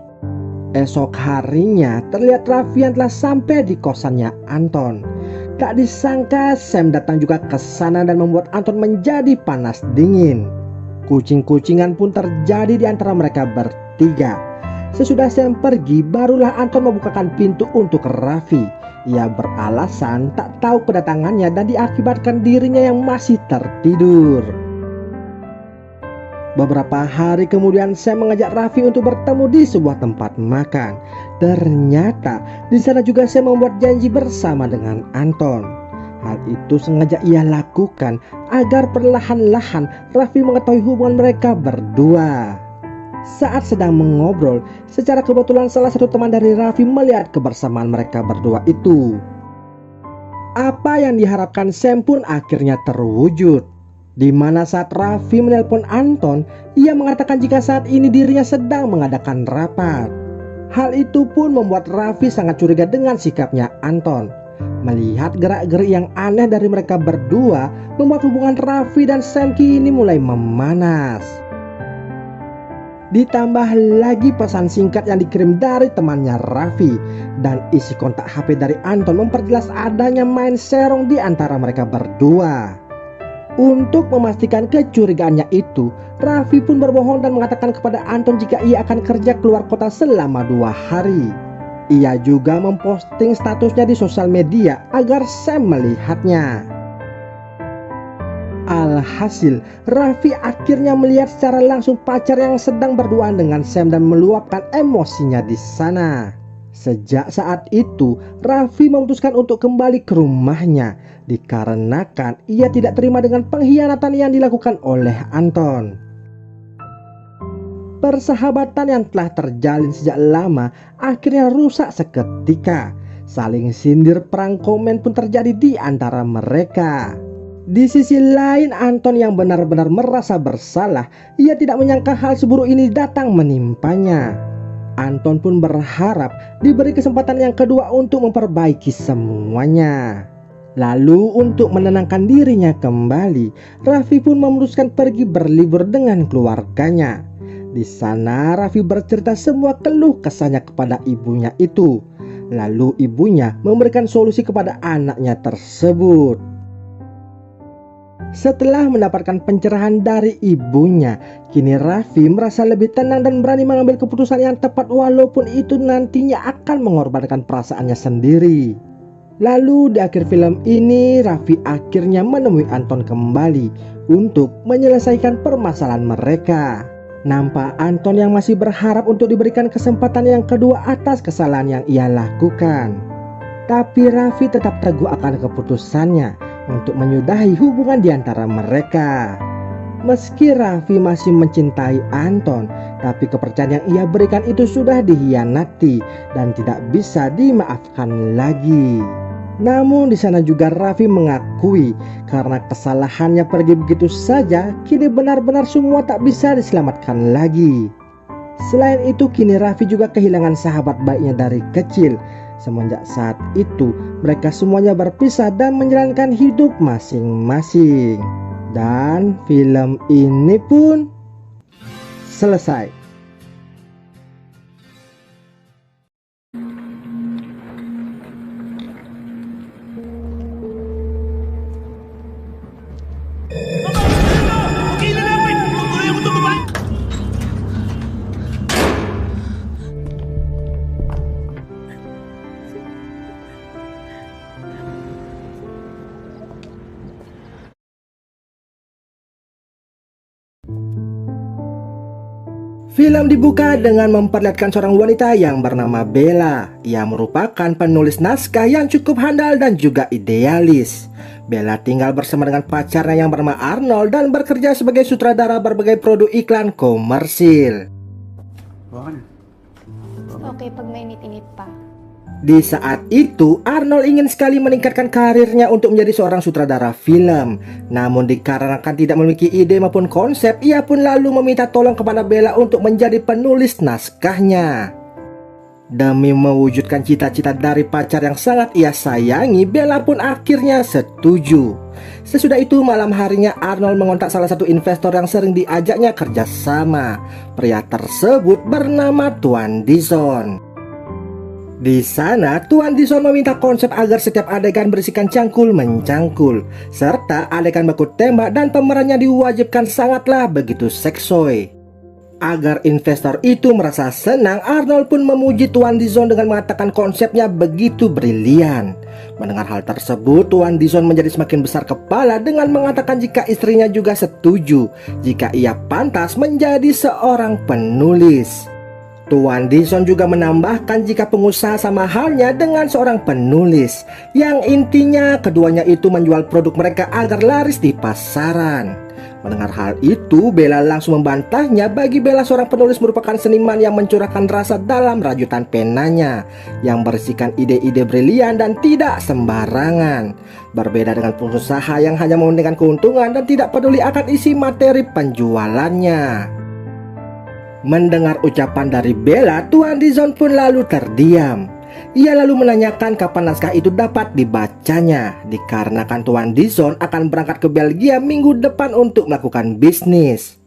Speaker 2: Esok harinya terlihat Raffi yang telah sampai di kosannya Anton. Tak disangka Sam datang juga ke sana dan membuat Anton menjadi panas dingin. Kucing-kucingan pun terjadi di antara mereka bertiga. Sesudah Sam pergi, barulah Anton membukakan pintu untuk Raffi. Ia beralasan tak tahu kedatangannya dan diakibatkan dirinya yang masih tertidur. Beberapa hari kemudian Sam mengajak Raffi untuk bertemu di sebuah tempat makan. Ternyata di sana juga Sam membuat janji bersama dengan Anton. Hal itu sengaja ia lakukan agar perlahan-lahan Raffi mengetahui hubungan mereka berdua. Saat sedang mengobrol, secara kebetulan salah satu teman dari Raffi melihat kebersamaan mereka berdua itu. Apa yang diharapkan Sam pun akhirnya terwujud. Di mana saat Raffi menelpon Anton, ia mengatakan jika saat ini dirinya sedang mengadakan rapat. Hal itu pun membuat Raffi sangat curiga dengan sikapnya Anton. Melihat gerak-gerik yang aneh dari mereka berdua membuat hubungan Raffi dan Sam kini mulai memanas. Ditambah lagi pesan singkat yang dikirim dari temannya Raffi dan isi kontak HP dari Anton memperjelas adanya main serong di antara mereka berdua. Untuk memastikan kecurigaannya itu, Raffi pun berbohong dan mengatakan kepada Anton jika ia akan kerja keluar kota selama 2 hari. Ia juga memposting statusnya di sosial media agar Sam melihatnya. Alhasil, Raffi akhirnya melihat secara langsung pacar yang sedang berduaan dengan Sam dan meluapkan emosinya di sana. Sejak saat itu, Raffi memutuskan untuk kembali ke rumahnya dikarenakan ia tidak terima dengan pengkhianatan yang dilakukan oleh Anton. Persahabatan yang telah terjalin sejak lama akhirnya rusak seketika. Saling sindir perang komen pun terjadi di antara mereka. Di sisi lain, Anton yang benar-benar merasa bersalah, ia tidak menyangka hal seburuk ini datang menimpanya. Anton pun berharap diberi kesempatan yang kedua untuk memperbaiki semuanya. Lalu untuk menenangkan dirinya kembali, Raffi pun memutuskan pergi berlibur dengan keluarganya. Di sana Raffi bercerita semua keluh kesahnya kepada ibunya itu. Lalu ibunya memberikan solusi kepada anaknya tersebut. Setelah mendapatkan pencerahan dari ibunya, kini Raffi merasa lebih tenang dan berani mengambil keputusan yang tepat walaupun itu nantinya akan mengorbankan perasaannya sendiri. Lalu di akhir film ini Raffi akhirnya menemui Anton kembali untuk menyelesaikan permasalahan mereka. Nampak Anton yang masih berharap untuk diberikan kesempatan yang kedua atas kesalahan yang ia lakukan. Tapi Raffi tetap teguh akan keputusannya untuk menyudahi hubungan di antara mereka. Meski Raffi masih mencintai Anton, tapi kepercayaan yang ia berikan itu sudah dihianati dan tidak bisa dimaafkan lagi. Namun di sana juga Raffi mengakui karena kesalahannya pergi begitu saja, kini benar-benar semua tak bisa diselamatkan lagi. Selain itu, kini Raffi juga kehilangan sahabat baiknya dari kecil. Semenjak saat itu, mereka semuanya berpisah dan menjalankan hidup masing-masing. Dan film ini pun selesai. Film dibuka dengan memperlihatkan seorang wanita yang bernama Bella. Ia merupakan penulis naskah yang cukup handal dan juga idealis. Bella tinggal bersama dengan pacarnya yang bernama Arnold dan bekerja sebagai sutradara berbagai produk iklan komersil.
Speaker 3: Okay, pag mainit-init pa.
Speaker 2: Di saat itu, Arnold ingin sekali meningkatkan karirnya untuk menjadi seorang sutradara film. Namun dikarenakan tidak memiliki ide maupun konsep, ia pun lalu meminta tolong kepada Bella untuk menjadi penulis naskahnya. Demi mewujudkan cita-cita dari pacar yang sangat ia sayangi, Bella pun akhirnya setuju. Sesudah itu malam harinya Arnold mengontak salah satu investor yang sering diajaknya kerjasama. Pria tersebut bernama Tuan Dison. Di sana, Tuan Dison meminta konsep agar setiap adegan berisikan cangkul-mencangkul, serta adegan baku tembak dan pemerannya diwajibkan sangatlah begitu seksoi. Agar investor itu merasa senang, Arnold pun memuji Tuan Dison dengan mengatakan konsepnya begitu brilian. Mendengar hal tersebut, Tuan Dison menjadi semakin besar kepala dengan mengatakan jika istrinya juga setuju jika ia pantas menjadi seorang penulis. Tuan Dison juga menambahkan jika pengusaha sama halnya dengan seorang penulis, yang intinya keduanya itu menjual produk mereka agar laris di pasaran. Mendengar hal itu, Bella langsung membantahnya. Bagi Bella, seorang penulis merupakan seniman yang mencurahkan rasa dalam rajutan penanya, yang berisikan ide-ide brilian dan tidak sembarangan. Berbeda dengan pengusaha yang hanya mementingkan keuntungan dan tidak peduli akan isi materi penjualannya. Mendengar ucapan dari Bella, Tuan Dison pun lalu terdiam. Ia lalu menanyakan kapan naskah itu dapat dibacanya, dikarenakan Tuan Dison akan berangkat ke Belgia minggu depan untuk melakukan bisnis.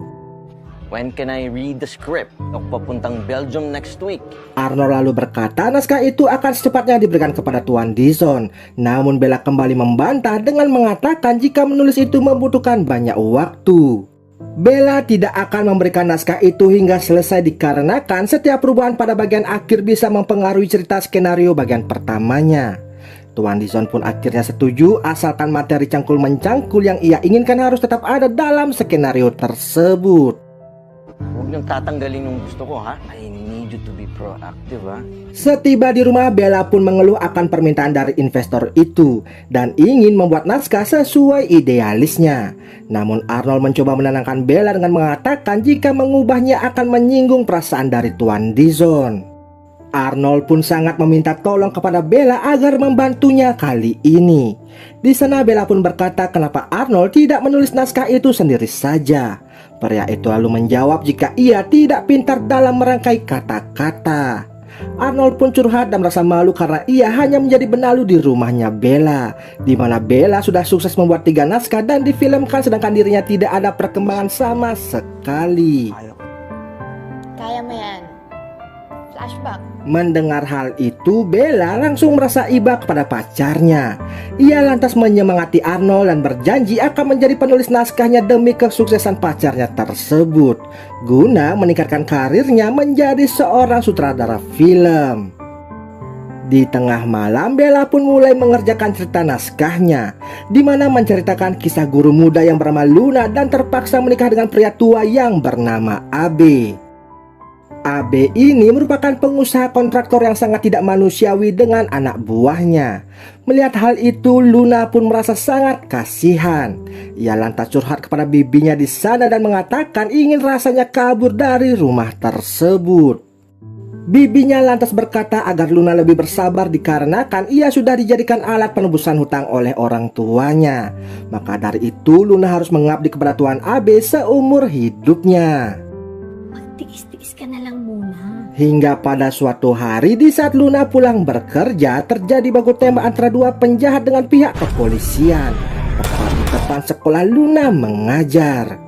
Speaker 9: When can I read the script? Ako papuntang Belgium next week.
Speaker 2: Arnold lalu berkata naskah itu akan secepatnya diberikan kepada Tuan Dison. Namun Bella kembali membantah dengan mengatakan jika menulis itu membutuhkan banyak waktu. Bella tidak akan memberikan naskah itu hingga selesai dikarenakan setiap perubahan pada bagian akhir bisa mempengaruhi cerita skenario bagian pertamanya. Tuan Dison pun akhirnya setuju asalkan materi cangkul-mencangkul yang ia inginkan harus tetap ada dalam skenario tersebut.
Speaker 9: Huwag niyong tatanggalin yung gusto ko, ha? I need you to be proactive, ha?
Speaker 2: Setiba di rumah, Bella pun mengeluh akan permintaan dari investor itu dan ingin membuat naskah sesuai idealisnya. Namun Arnold mencoba menenangkan Bella dengan mengatakan jika mengubahnya akan menyinggung perasaan dari Tuan Dison. Arnold pun sangat meminta tolong kepada Bella agar membantunya kali ini. Di sana Bella pun berkata kenapa Arnold tidak menulis naskah itu sendiri saja. Pria itu lalu menjawab jika ia tidak pintar dalam merangkai kata-kata. Arnold pun curhat dan merasa malu karena ia hanya menjadi benalu di rumahnya Bella, di mana Bella sudah sukses membuat 3 naskah dan difilmkan sedangkan dirinya tidak ada perkembangan sama sekali.
Speaker 3: Kaya mo yan. Flashback.
Speaker 2: Mendengar hal itu, Bella langsung merasa iba kepada pacarnya. Ia lantas menyemangati Arnold dan berjanji akan menjadi penulis naskahnya demi kesuksesan pacarnya tersebut, guna meningkatkan karirnya menjadi seorang sutradara film. Di tengah malam, Bella pun mulai mengerjakan cerita naskahnya, di mana menceritakan kisah guru muda yang bernama Luna dan terpaksa menikah dengan pria tua yang bernama Abe. Abe ini merupakan pengusaha kontraktor yang sangat tidak manusiawi dengan anak buahnya. Melihat hal itu, Luna pun merasa sangat kasihan. Ia lantas curhat kepada bibinya di sana dan mengatakan ingin rasanya kabur dari rumah tersebut. Bibinya lantas berkata agar Luna lebih bersabar dikarenakan ia sudah dijadikan alat penebusan hutang oleh orang tuanya. Maka dari itu Luna harus mengabdi kepada Tuan Abe seumur hidupnya.
Speaker 3: Magtiis-tiis ka na lang muna.
Speaker 2: Hingga pada suatu hari di saat Luna pulang bekerja, terjadi baku tembak antara dua penjahat dengan pihak kepolisian. Tepat di depan sekolah Luna mengajar.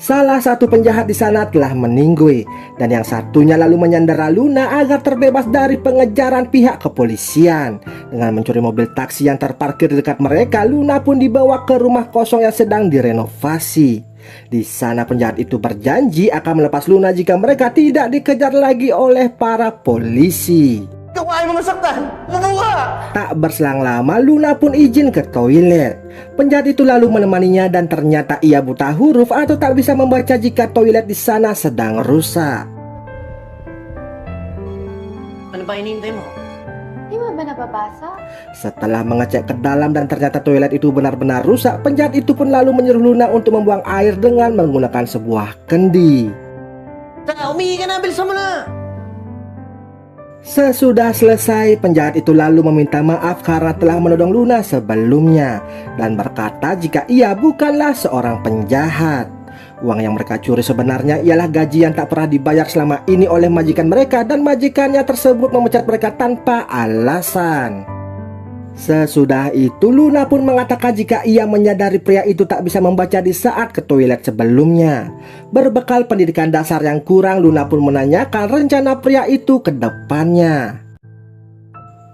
Speaker 2: Salah satu penjahat di sana telah meninggal dan yang satunya lalu menyandera Luna agar terbebas dari pengejaran pihak kepolisian. Dengan mencuri mobil taksi yang terparkir di dekat mereka, Luna pun dibawa ke rumah kosong yang sedang direnovasi. Di sana penjahat itu berjanji akan melepas Luna jika mereka tidak dikejar lagi oleh para polisi.
Speaker 6: Ikaw ayaw mo masaktan! Mabuha!
Speaker 2: Tak berselang lama, Luna pun izin ke toilet. Penjahat itu lalu menemaninya dan ternyata ia buta huruf atau tak bisa membaca jika toilet di sana sedang rusak.
Speaker 6: Ano ba hinihintay mo?
Speaker 3: Di mo ba nababasa?
Speaker 2: Setelah mengecek ke dalam dan ternyata toilet itu benar-benar rusak, penjahat itu pun lalu menyuruh Luna untuk membuang air dengan menggunakan sebuah kendi.
Speaker 6: Saka, umihi ka na! Bilisan mo na!
Speaker 2: Sesudah selesai, penjahat itu lalu meminta maaf karena telah menodong Luna sebelumnya dan berkata jika ia bukanlah seorang penjahat. Uang yang mereka curi sebenarnya ialah gaji yang tak pernah dibayar selama ini oleh majikan mereka dan majikannya tersebut memecat mereka tanpa alasan. Sesudah itu Luna pun mengatakan jika ia menyadari pria itu tak bisa membaca di saat ke toilet sebelumnya. Berbekal pendidikan dasar yang kurang, Luna pun menanyakan rencana pria itu ke depannya.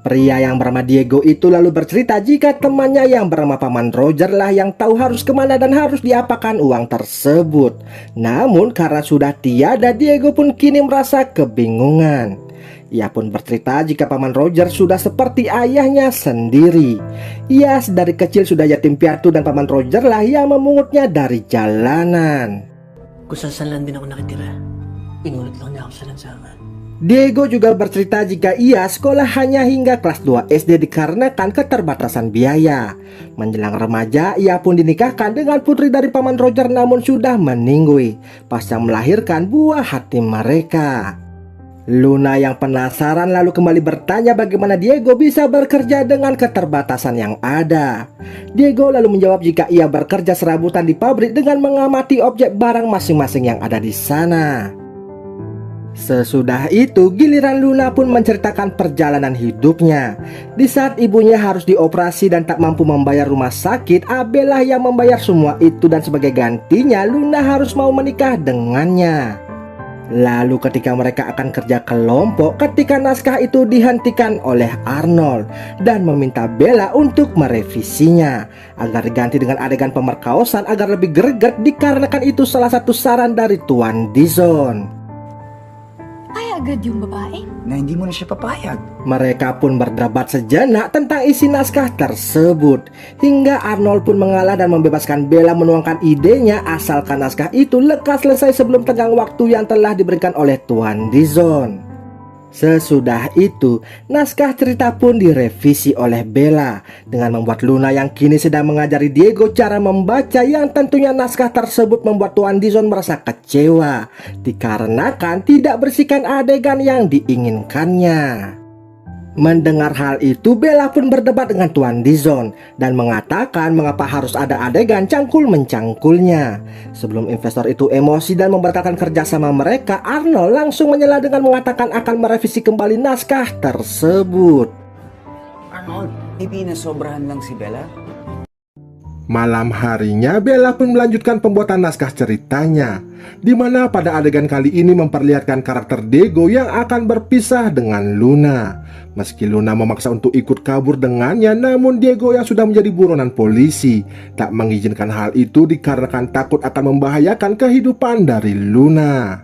Speaker 2: Pria yang bernama Diego itu lalu bercerita jika temannya yang bernama Paman Roger lah yang tahu harus kemana dan harus diapakan uang tersebut. Namun karena sudah tiada, Diego pun kini merasa kebingungan. Ia pun bercerita jika Paman Roger sudah seperti ayahnya sendiri. Ia dari kecil sudah yatim piatu dan Paman Roger lah yang memungutnya dari jalanan.
Speaker 6: Kung saan lang din ako nakitira. Pinulit lang niya ako sa lansangan.
Speaker 2: Diego juga bercerita jika ia sekolah hanya hingga kelas 2 SD dikarenakan keterbatasan biaya. Menjelang remaja, ia pun dinikahkan dengan putri dari Paman Roger namun sudah meninggal pasca melahirkan buah hati mereka. Luna yang penasaran lalu kembali bertanya bagaimana Diego bisa bekerja dengan keterbatasan yang ada. Diego lalu menjawab jika ia bekerja serabutan di pabrik dengan mengamati objek barang masing-masing yang ada di sana. Sesudah itu giliran Luna pun menceritakan perjalanan hidupnya. Di saat ibunya harus dioperasi dan tak mampu membayar rumah sakit, Abel lah yang membayar semua itu dan sebagai gantinya Luna harus mau menikah dengannya. Lalu ketika mereka akan kerja kelompok, ketika naskah itu dihentikan oleh Arnold dan meminta Bella untuk merevisinya agar diganti dengan adegan pemerkosaan agar lebih greget dikarenakan itu salah satu saran dari Tuan Dizon.
Speaker 3: Ay, agad yung babae.
Speaker 5: Na hindi mo na siya papayag.
Speaker 2: Mereka pun berdebat sejenak tentang isi naskah tersebut hingga Arnold pun mengalah dan membebaskan Bella menuangkan idenya asalkan naskah itu lekas selesai sebelum tenggang waktu yang telah diberikan oleh Tuan Dizon. Sesudah itu, naskah cerita pun direvisi oleh Bella dengan membuat Luna yang kini sedang mengajari Diego cara membaca yang tentunya naskah tersebut membuat Tuan Dizon merasa kecewa dikarenakan tidak bersihkan adegan yang diinginkannya. Mendengar hal itu, Bella pun berdebat dengan Tuan Dizon dan mengatakan mengapa harus ada adegan cangkul-mencangkulnya. Sebelum investor itu emosi dan membatalkan kerjasama mereka, Arnold langsung menyela dengan mengatakan akan merevisi kembali naskah tersebut.
Speaker 5: Arnold, may pinasobrahan lang si Bella.
Speaker 10: Malam harinya Bella pun melanjutkan pembuatan naskah ceritanya, di mana pada adegan kali ini memperlihatkan karakter Diego yang akan berpisah dengan Luna. Meski Luna memaksa untuk ikut kabur dengannya, namun Diego yang sudah menjadi buronan polisi tak mengizinkan hal itu dikarenakan takut akan membahayakan kehidupan dari Luna.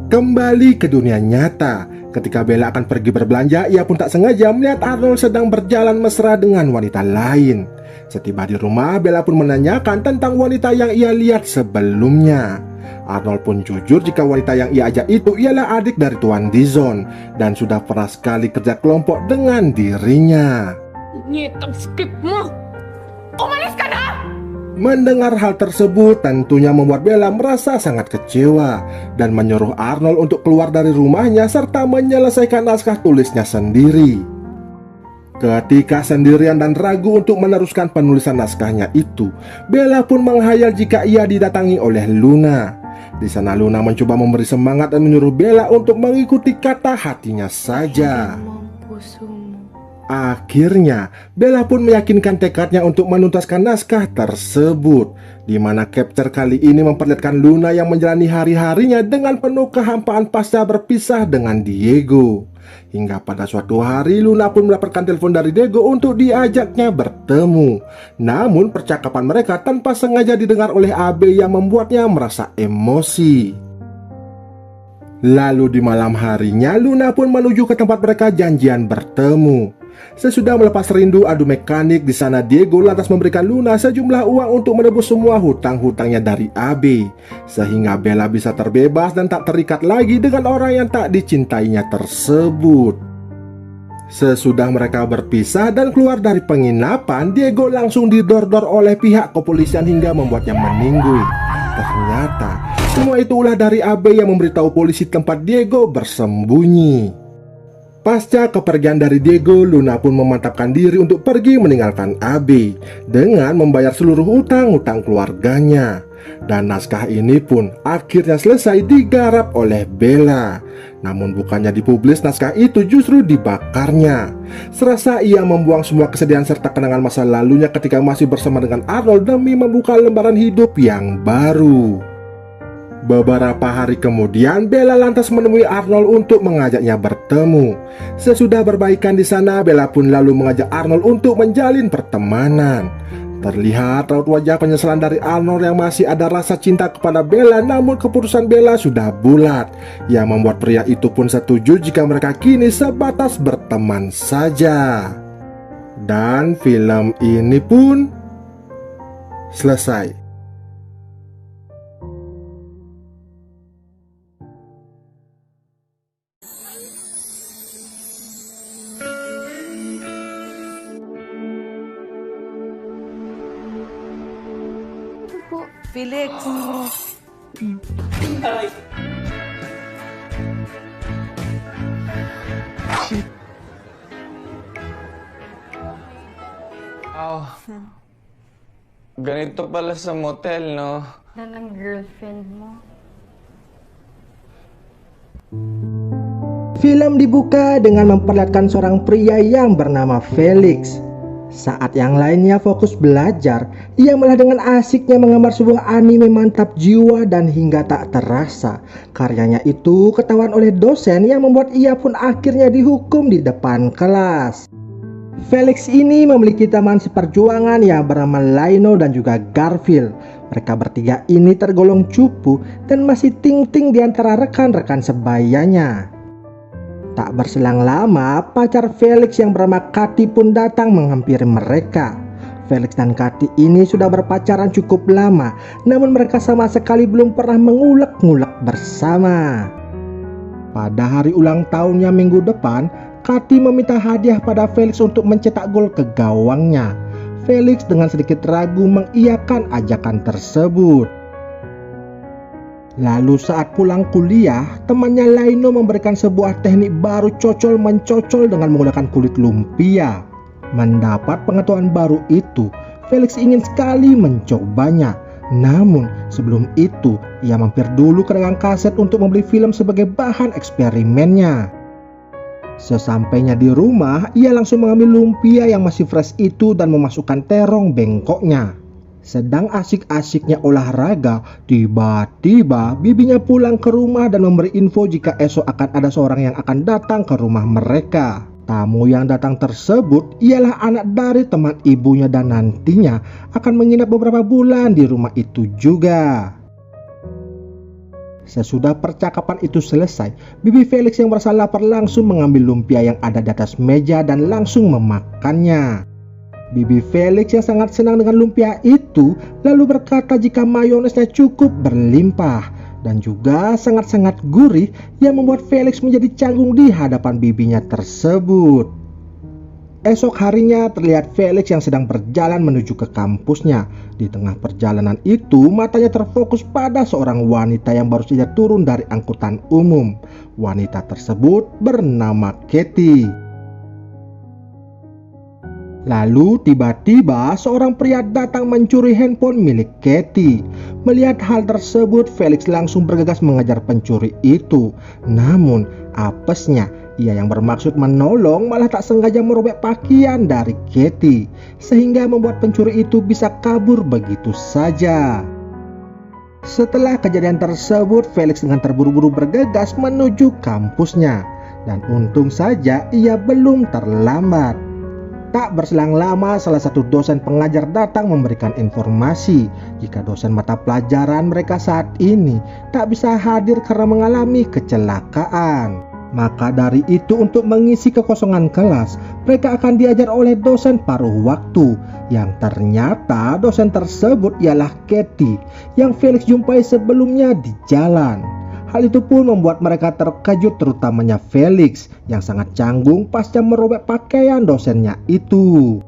Speaker 10: Kembali ke dunia nyata, Ketika Bella akan pergi berbelanja, ia pun tak sengaja melihat Arnold sedang berjalan mesra dengan wanita lain. Setiba di rumah, Bella pun menanyakan tentang wanita yang ia lihat sebelumnya. Arnold pun jujur jika wanita yang ia ajak itu ialah adik dari Tuan Dizon dan sudah pernah sekali kerja kelompok dengan dirinya.
Speaker 6: Nyetang skipmu! Umalis ka na!
Speaker 10: Mendengar hal tersebut tentunya membuat Bella merasa sangat kecewa dan menyuruh Arnold untuk keluar dari rumahnya serta menyelesaikan naskah tulisnya sendiri. Ketika sendirian dan ragu untuk meneruskan penulisan naskahnya itu, Bella pun menghayal jika ia didatangi oleh Luna. Di sana Luna mencoba memberi semangat dan menyuruh Bella untuk mengikuti kata hatinya saja. Akhirnya, Bella pun meyakinkan tekadnya untuk menuntaskan naskah tersebut, di mana capture kali ini memperlihatkan Luna yang menjalani hari-harinya dengan penuh kehampaan pasca berpisah dengan Diego. Hingga pada suatu hari Luna pun mendapatkan telepon dari Diego untuk diajaknya bertemu. Namun percakapan mereka tanpa sengaja didengar oleh Abe yang membuatnya merasa emosi. Lalu di malam harinya Luna pun menuju ke tempat mereka janjian bertemu. Sesudah melepas rindu adu mekanik di sana, Diego lantas memberikan Luna sejumlah uang untuk menebus semua hutang-hutangnya dari Abe, sehingga Bella bisa terbebas dan tak terikat lagi dengan orang yang tak dicintainya tersebut. Sesudah mereka berpisah dan keluar dari penginapan, Diego langsung didor-dor oleh pihak kepolisian hingga membuatnya meninggoy. Ternyata semua itu ulah dari Abe yang memberitahu polisi tempat Diego bersembunyi. Pasca kepergian dari Diego, Luna pun memantapkan diri untuk pergi meninggalkan Abe dengan membayar seluruh utang-utang keluarganya. Dan naskah ini pun akhirnya selesai digarap oleh Bella. Namun bukannya dipublis, naskah itu justru dibakarnya. Serasa ia membuang semua kesedihan serta kenangan masa lalunya ketika masih bersama dengan Arnold demi membuka lembaran hidup yang baru. Beberapa hari kemudian, Bella lantas menemui Arnold untuk mengajaknya bertemu. Sesudah berbaikan di sana, Bella pun lalu mengajak Arnold untuk menjalin pertemanan. Terlihat raut wajah penyesalan dari Arnold yang masih ada rasa cinta kepada Bella, namun keputusan Bella sudah bulat, yang membuat pria itu pun setuju jika mereka kini sebatas berteman saja. Dan film ini pun selesai.
Speaker 11: Felix.
Speaker 12: Oh. Ganito pala sa motel, no?
Speaker 8: Yan ang girlfriend mo.
Speaker 2: Film dibuka dengan memperlihatkan seorang pria yang bernama Felix. Saat yang lainnya fokus belajar, ia malah dengan asiknya menggambar sebuah anime mantap jiwa dan hingga tak terasa karyanya itu ketahuan oleh dosen yang membuat ia pun akhirnya dihukum di depan kelas. Felix ini memiliki teman seperjuangan yang bernama Lino dan juga Garfield. Mereka bertiga ini tergolong cupu dan masih ting-ting di antara rekan-rekan sebayanya. Tak berselang lama, pacar Felix yang bernama Kati pun datang menghampiri mereka. Felix dan Kati ini sudah berpacaran cukup lama, namun mereka sama sekali belum pernah mengulek-ngulek bersama. Pada hari ulang tahunnya minggu depan, Kati meminta hadiah pada Felix untuk mencetak gol ke gawangnya. Felix dengan sedikit ragu mengiyakan ajakan tersebut. Lalu saat pulang kuliah, temannya Lino memberikan sebuah teknik baru cocol-mencocol dengan menggunakan kulit lumpia. Mendapat pengetahuan baru itu, Felix ingin sekali mencobanya. Namun sebelum itu, ia mampir dulu ke dagang kaset untuk membeli film sebagai bahan eksperimennya. Sesampainya di rumah, ia langsung mengambil lumpia yang masih fresh itu dan memasukkan terong bengkoknya. Sedang asik-asiknya olahraga, tiba-tiba bibinya pulang ke rumah dan memberi info jika esok akan ada seorang yang akan datang ke rumah mereka. Tamu yang datang tersebut ialah anak dari teman ibunya dan nantinya akan menginap beberapa bulan di rumah itu juga. Sesudah percakapan itu selesai, Bibi Felix yang merasa lapar langsung mengambil lumpia yang ada di atas meja dan langsung memakannya. Bibi Felix yang sangat senang dengan lumpia itu lalu berkata jika mayonesnya cukup berlimpah dan juga sangat-sangat gurih yang membuat Felix menjadi canggung di hadapan bibinya tersebut. Esok harinya terlihat Felix yang sedang berjalan menuju ke kampusnya. Di tengah perjalanan itu matanya terfokus pada seorang wanita yang baru saja turun dari angkutan umum. Wanita tersebut bernama Katie. Lalu tiba-tiba seorang pria datang mencuri handphone milik Katie. Melihat hal tersebut, Felix langsung bergegas mengejar pencuri itu. Namun apesnya, ia yang bermaksud menolong malah tak sengaja merobek pakaian dari Katie, sehingga membuat pencuri itu bisa kabur begitu saja. Setelah kejadian tersebut, Felix dengan terburu-buru bergegas menuju kampusnya. Dan untung saja ia belum terlambat. Tak berselang lama, salah satu dosen pengajar datang memberikan informasi jika dosen mata pelajaran mereka saat ini tak bisa hadir karena mengalami kecelakaan. Maka dari itu untuk mengisi kekosongan kelas, mereka akan diajar oleh dosen paruh waktu, yang ternyata dosen tersebut ialah Katie yang Felix jumpai sebelumnya di jalan. Hal itu pun membuat mereka terkejut, terutamanya Felix yang sangat canggung pasca merobek pakaian dosennya itu.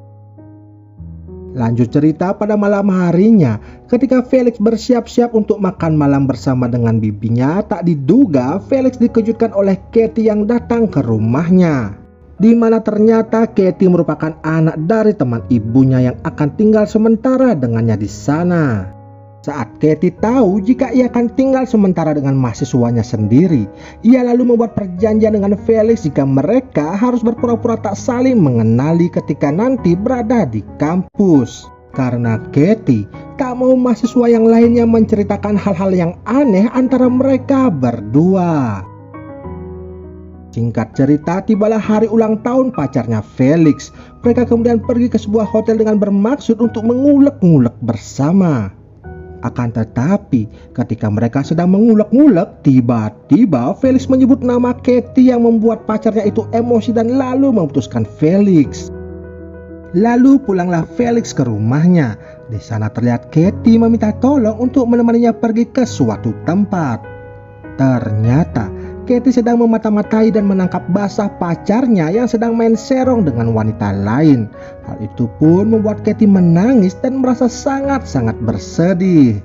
Speaker 2: Lanjut cerita pada malam harinya, ketika Felix bersiap-siap untuk makan malam bersama dengan bibinya, tak diduga Felix dikejutkan oleh Katie yang datang ke rumahnya. Di mana ternyata Katie merupakan anak dari teman ibunya yang akan tinggal sementara dengannya di sana. Saat Katie tahu jika ia akan tinggal sementara dengan mahasiswanya sendiri, ia lalu membuat perjanjian dengan Felix jika mereka harus berpura-pura tak saling mengenali ketika nanti berada di kampus. Karena Katie tak mau mahasiswa yang lainnya menceritakan hal-hal yang aneh antara mereka berdua. Singkat cerita, tibalah hari ulang tahun pacarnya Felix. Mereka kemudian pergi ke sebuah hotel dengan bermaksud untuk mengulek-ngulek bersama. Akan tetapi ketika mereka sedang mengulek-ngulek, tiba-tiba Felix menyebut nama Katie yang membuat pacarnya itu emosi dan lalu memutuskan Felix. Lalu pulanglah Felix ke rumahnya. Di sana terlihat Katie meminta tolong untuk menemaninya pergi ke suatu tempat. Ternyata Katie sedang memata-matai dan menangkap basah pacarnya yang sedang main serong dengan wanita lain. Hal itu pun membuat Katie menangis dan merasa sangat-sangat bersedih.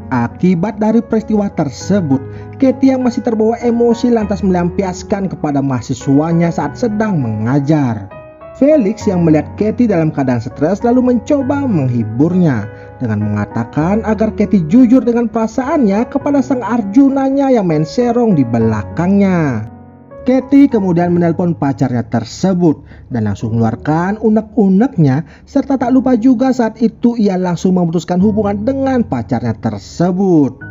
Speaker 2: Akibat dari peristiwa tersebut, Katie yang masih terbawa emosi lantas melampiaskan kepada mahasiswanya saat sedang mengajar. Felix yang melihat Katie dalam keadaan stres lalu mencoba menghiburnya dengan mengatakan agar Katie jujur dengan perasaannya kepada sang Arjunanya yang main serong di belakangnya. Katie kemudian menelpon pacarnya tersebut dan langsung mengeluarkan unek-uneknya, serta tak lupa juga saat itu ia langsung memutuskan hubungan dengan pacarnya tersebut.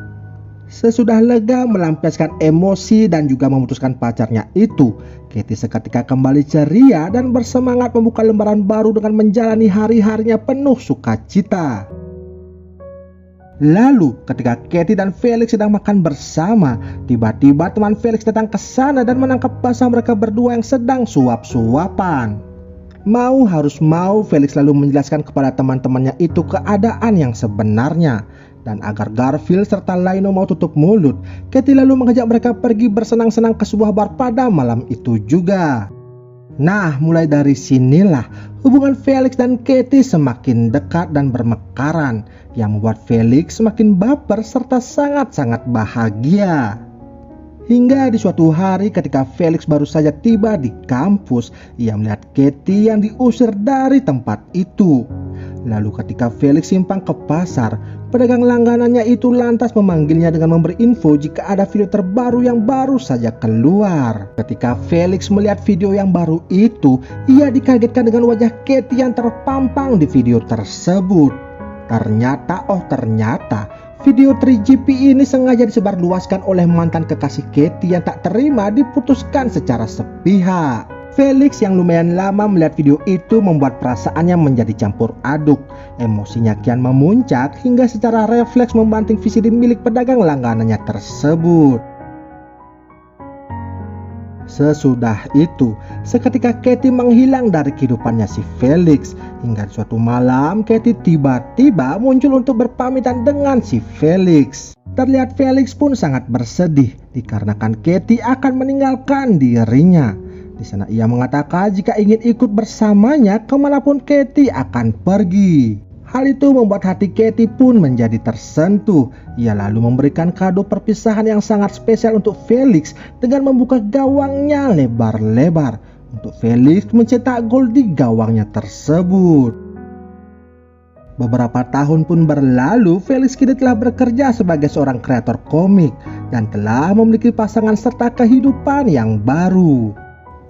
Speaker 2: Sesudah lega melampiaskan emosi dan juga memutuskan pacarnya itu, Katie seketika kembali ceria dan bersemangat membuka lembaran baru dengan menjalani hari-harinya penuh sukacita. Lalu ketika Katie dan Felix sedang makan bersama, tiba-tiba teman Felix datang ke sana dan menangkap basah mereka berdua yang sedang suap-suapan. Mau harus mau, Felix lalu menjelaskan kepada teman-temannya itu keadaan yang sebenarnya. Dan agar Garfield serta Lino mau tutup mulut, Katie lalu mengajak mereka pergi bersenang-senang ke sebuah bar pada malam itu juga. Nah, mulai dari sinilah hubungan Felix dan Katie semakin dekat dan bermekaran, yang membuat Felix semakin baper serta sangat-sangat bahagia. Hingga di suatu hari ketika Felix baru saja tiba di kampus, ia melihat Katie yang diusir dari tempat itu. Lalu ketika Felix simpang ke pasar, pedagang langganannya itu lantas memanggilnya dengan memberi info jika ada video terbaru yang baru saja keluar. Ketika Felix melihat video yang baru itu, ia dikagetkan dengan wajah Katie yang terpampang di video tersebut. Ternyata video 3GP ini sengaja disebarluaskan oleh mantan kekasih Katie yang tak terima diputuskan secara sepihak. Felix yang lumayan lama melihat video itu membuat perasaannya menjadi campur aduk. Emosinya kian memuncak hingga secara refleks membanting VCD milik pedagang langganannya tersebut. Sesudah itu, seketika Katie menghilang dari kehidupannya si Felix. Hingga suatu malam, Katie tiba-tiba muncul untuk berpamitan dengan si Felix. Terlihat Felix pun sangat bersedih dikarenakan Katie akan meninggalkan dirinya. Di sana ia mengatakan jika ingin ikut bersamanya kemanapun Katie akan pergi. Hal itu membuat hati Katie pun menjadi tersentuh. Ia lalu memberikan kado perpisahan yang sangat spesial untuk Felix dengan membuka gawangnya lebar-lebar untuk Felix mencetak gol di gawangnya tersebut. Beberapa tahun pun berlalu, Felix kini telah bekerja sebagai seorang kreator komik dan telah memiliki pasangan serta kehidupan yang baru.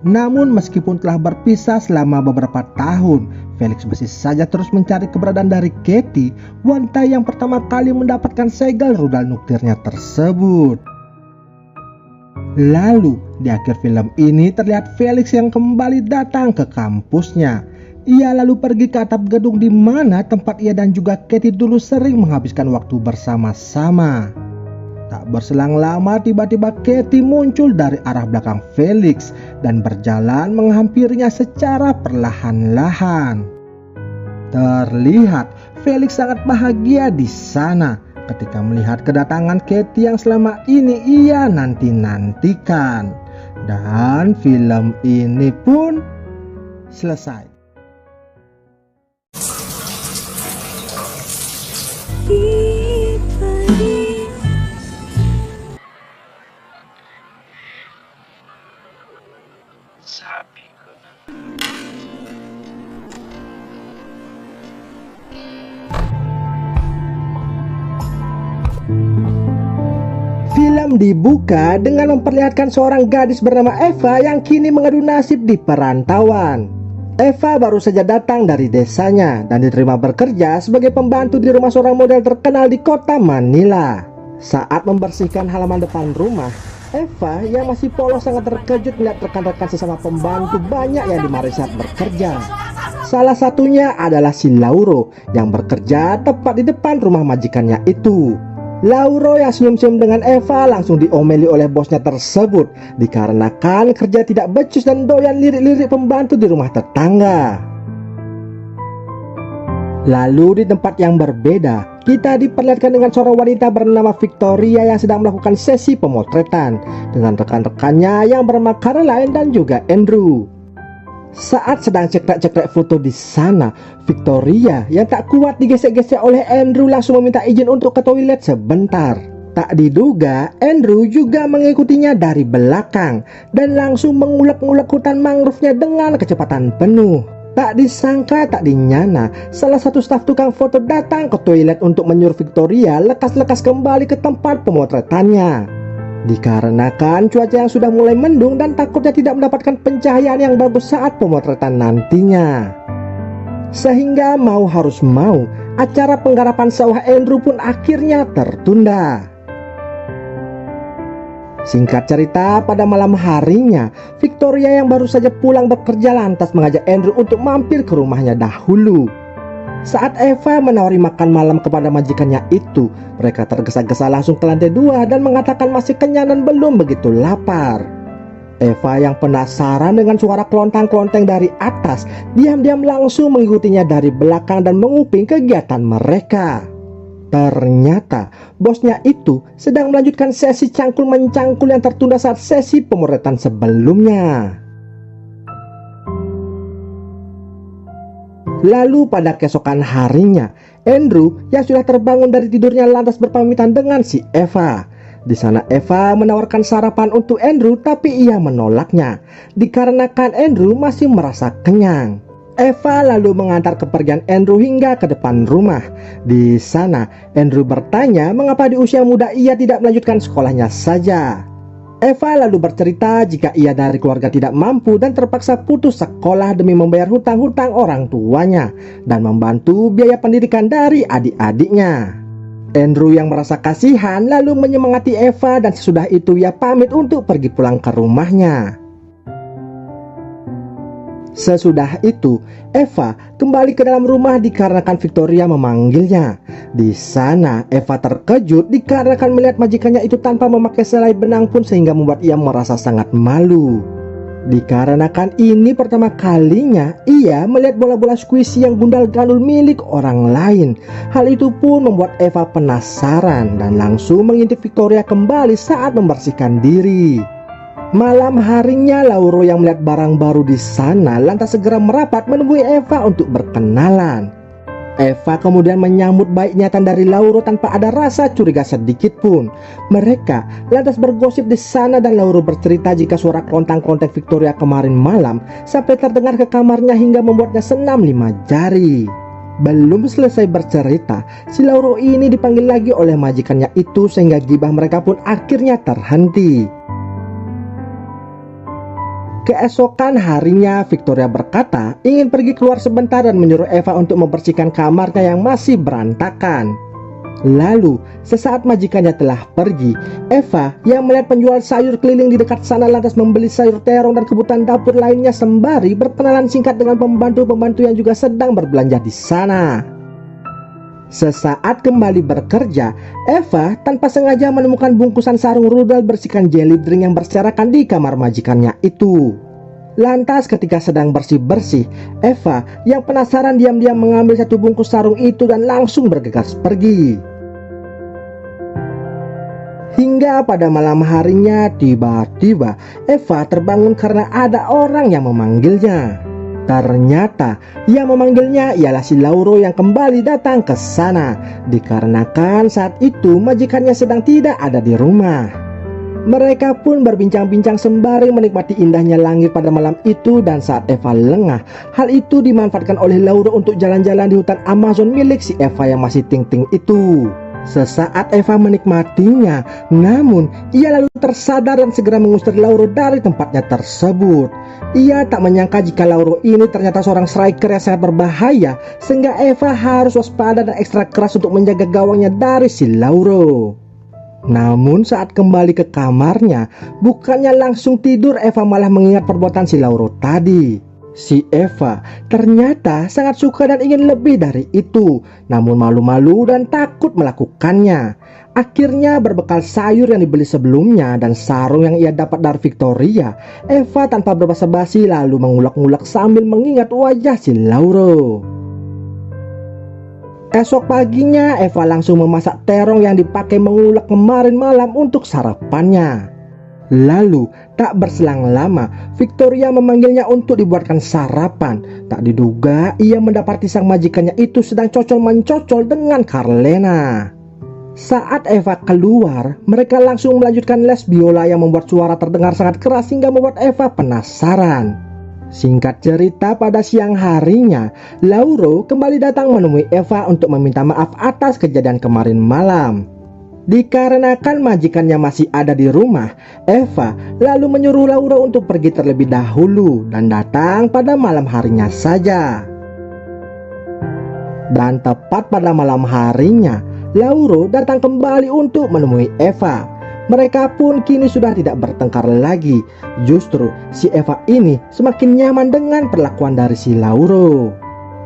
Speaker 2: Namun meskipun telah berpisah selama beberapa tahun, Felix masih saja terus mencari keberadaan dari Katie, wanita yang pertama kali mendapatkan segel rudal nuklirnya tersebut. Lalu di akhir film ini terlihat Felix yang kembali datang ke kampusnya. Ia lalu pergi ke atap gedung di mana tempat ia dan juga Katie dulu sering menghabiskan waktu bersama-sama. Tak berselang lama tiba-tiba Katie muncul dari arah belakang Felix dan berjalan menghampirinya secara perlahan-lahan. Terlihat Felix sangat bahagia di sana ketika melihat kedatangan Katie yang selama ini ia nanti-nantikan. Dan film ini pun selesai. Film dibuka dengan memperlihatkan seorang gadis bernama Eva yang kini mengadu nasib di perantauan. Eva baru saja datang dari desanya dan diterima bekerja sebagai pembantu di rumah seorang model terkenal di kota Manila. Saat membersihkan halaman depan rumah, Eva yang masih polos sangat terkejut melihat rekan-rekan sesama pembantu banyak yang dimarahi saat bekerja. Salah satunya adalah si Lauro yang bekerja tepat di depan rumah majikannya itu. Lauro yang senyum-senyum dengan Eva langsung diomeli oleh bosnya tersebut dikarenakan kerja tidak becus dan doyan lirik-lirik pembantu di rumah tetangga. Lalu di tempat yang berbeda, kita diperlihatkan dengan seorang wanita bernama Victoria yang sedang melakukan sesi pemotretan dengan rekan-rekannya yang bernama Caroline dan juga Andrew. Saat sedang cekrek-cekrek foto di sana, Victoria yang tak kuat digesek-gesek oleh Andrew langsung meminta izin untuk ke toilet sebentar. Tak diduga, Andrew juga mengikutinya dari belakang dan langsung mengulek-ngulek hutan mangrove-nya dengan kecepatan penuh. Tak disangka, tak dinyana, salah satu staf tukang foto datang ke toilet untuk menyuruh Victoria lekas-lekas kembali ke tempat pemotretannya. Dikarenakan cuaca yang sudah mulai mendung dan takutnya tidak mendapatkan pencahayaan yang bagus saat pemotretan nantinya. Sehingga mau harus mau, acara penggarapan sawah Andrew pun akhirnya tertunda. Singkat cerita, pada malam harinya, Victoria yang baru saja pulang bekerja lantas mengajak Andrew untuk mampir ke rumahnya dahulu. Saat Eva menawari makan malam kepada majikannya itu, mereka tergesa-gesa langsung ke lantai 2 dan mengatakan masih kenyang dan belum begitu lapar. Eva yang penasaran dengan suara kelontang-kelonteng dari atas, diam-diam langsung mengikutinya dari belakang dan menguping kegiatan mereka. Ternyata bosnya itu sedang melanjutkan sesi cangkul-mencangkul yang tertunda saat sesi pemotretan sebelumnya. Lalu pada keesokan harinya, Andrew yang sudah terbangun dari tidurnya lantas berpamitan dengan si Eva. Di sana Eva menawarkan sarapan untuk Andrew tapi ia menolaknya dikarenakan Andrew masih merasa kenyang. Eva lalu mengantar kepergian Andrew hingga ke depan rumah. Di sana Andrew bertanya mengapa di usia muda ia tidak melanjutkan sekolahnya saja. Eva lalu bercerita jika ia dari keluarga tidak mampu dan terpaksa putus sekolah demi membayar hutang-hutang orang tuanya dan membantu biaya pendidikan dari adik-adiknya. Andrew yang merasa kasihan lalu menyemangati Eva dan sesudah itu ia pamit untuk pergi pulang ke rumahnya. Sesudah itu, Eva kembali ke dalam rumah dikarenakan Victoria memanggilnya. Di sana, Eva terkejut dikarenakan melihat majikannya itu tanpa memakai selai benang pun sehingga membuat ia merasa sangat malu. Dikarenakan ini pertama kalinya ia melihat bola-bola squishy yang gundal gandul milik orang lain. Hal itu pun membuat Eva penasaran dan langsung mengintip Victoria kembali saat membersihkan diri. Malam harinya, Lauro yang melihat barang baru di sana lantas segera merapat menemui Eva untuk berkenalan. Eva kemudian menyambut baik niatan dari Lauro tanpa ada rasa curiga sedikit pun. Mereka lantas bergosip di sana dan Lauro bercerita jika suara klontang-klonteng Victoria kemarin malam sampai terdengar ke kamarnya hingga membuatnya senam 5 jari. Belum selesai bercerita, si Lauro ini dipanggil lagi oleh majikannya itu sehingga gibah mereka pun akhirnya terhenti. Keesokan harinya, Victoria berkata ingin pergi keluar sebentar dan menyuruh Eva untuk membersihkan kamarnya yang masih berantakan. Lalu, sesaat majikannya telah pergi, Eva yang melihat penjual sayur keliling di dekat sana lantas membeli sayur terong dan kebutuhan dapur lainnya sembari berkenalan singkat dengan pembantu-pembantu yang juga sedang berbelanja di sana. Sesaat kembali bekerja, Eva tanpa sengaja menemukan bungkusan sarung rudal bersihkan jelly drink yang berserakan di kamar majikannya itu. Lantas ketika sedang bersih-bersih, Eva yang penasaran diam-diam mengambil satu bungkus sarung itu dan langsung bergegas pergi. Hingga pada malam harinya, tiba-tiba Eva terbangun karena ada orang yang memanggilnya. Ternyata yang memanggilnya ialah si Lauro yang kembali datang ke sana, dikarenakan saat itu majikannya sedang tidak ada di rumah. Mereka pun berbincang-bincang sembari menikmati indahnya langit pada malam itu dan saat Eva lengah, hal itu dimanfaatkan oleh Lauro untuk jalan-jalan di hutan Amazon milik si Eva yang masih ting-ting itu. Sesaat Eva menikmatinya, namun ia lalu tersadar dan segera mengusir Lauro dari tempatnya tersebut. Ia tak menyangka jika Lauro ini ternyata seorang striker yang sangat berbahaya, sehingga Eva harus waspada dan ekstra keras untuk menjaga gawangnya dari si Lauro. Namun saat kembali ke kamarnya, bukannya langsung tidur, Eva malah mengingat perbuatan si Lauro tadi. Si Eva ternyata sangat suka dan ingin lebih dari itu, namun malu-malu dan takut melakukannya. Akhirnya berbekal sayur yang dibeli sebelumnya dan sarung yang ia dapat dari Victoria, Eva tanpa berbasa-basi lalu mengulek-ngulek sambil mengingat wajah si Lauro. Esok paginya Eva langsung memasak terong yang dipakai mengulek kemarin malam untuk sarapannya. Lalu tak berselang lama Victoria memanggilnya untuk dibuatkan sarapan. Tak diduga ia mendapati sang majikannya itu sedang cocol-mencocol dengan Carlena. Saat Eva keluar, mereka langsung melanjutkan les biola yang membuat suara terdengar sangat keras hingga membuat Eva penasaran. Singkat cerita, pada siang harinya Lauro kembali datang menemui Eva untuk meminta maaf atas kejadian kemarin malam. Dikarenakan majikannya masih ada di rumah, Eva lalu menyuruh Lauro untuk pergi terlebih dahulu dan datang pada malam harinya saja. Dan tepat pada malam harinya, Lauro datang kembali untuk menemui Eva. Mereka pun kini sudah tidak bertengkar lagi. Justru si Eva ini semakin nyaman dengan perlakuan dari si Lauro.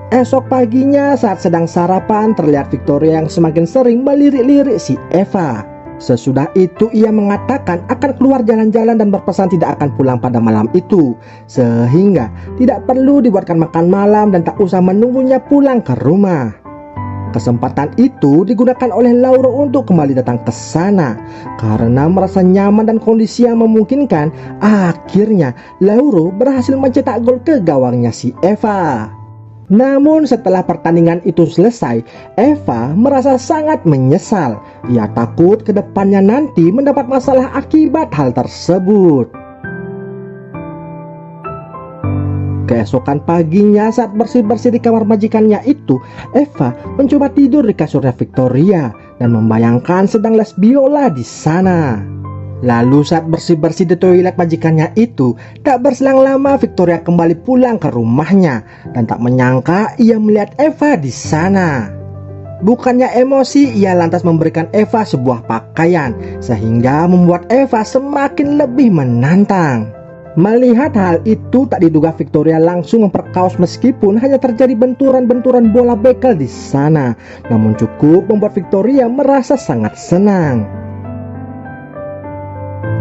Speaker 2: Esok paginya saat sedang sarapan, terlihat Victoria yang semakin sering melirik-lirik si Eva. Sesudah itu ia mengatakan akan keluar jalan-jalan dan berpesan tidak akan pulang pada malam itu, sehingga tidak perlu dibuatkan makan malam dan tak usah menunggunya pulang ke rumah. Kesempatan itu digunakan oleh Lauro untuk kembali datang ke sana. Karena merasa nyaman dan kondisi yang memungkinkan, akhirnya Lauro berhasil mencetak gol ke gawangnya si Eva. Namun setelah pertandingan itu selesai, Eva merasa sangat menyesal. Ia takut ke depannya nanti mendapat masalah akibat hal tersebut. Keesokan paginya saat bersih-bersih di kamar majikannya itu, Eva mencoba tidur di kasurnya Victoria dan membayangkan sedang les biola di sana. Lalu saat bersih-bersih di toilet majikannya itu, tak berselang lama Victoria kembali pulang ke rumahnya dan tak menyangka ia melihat Eva di sana. Bukannya emosi, ia lantas memberikan Eva sebuah pakaian sehingga membuat Eva semakin lebih menantang. Melihat hal itu, tak diduga Victoria langsung memperkaos meskipun hanya terjadi benturan-benturan bola bekel di sana. Namun cukup membuat Victoria merasa sangat senang.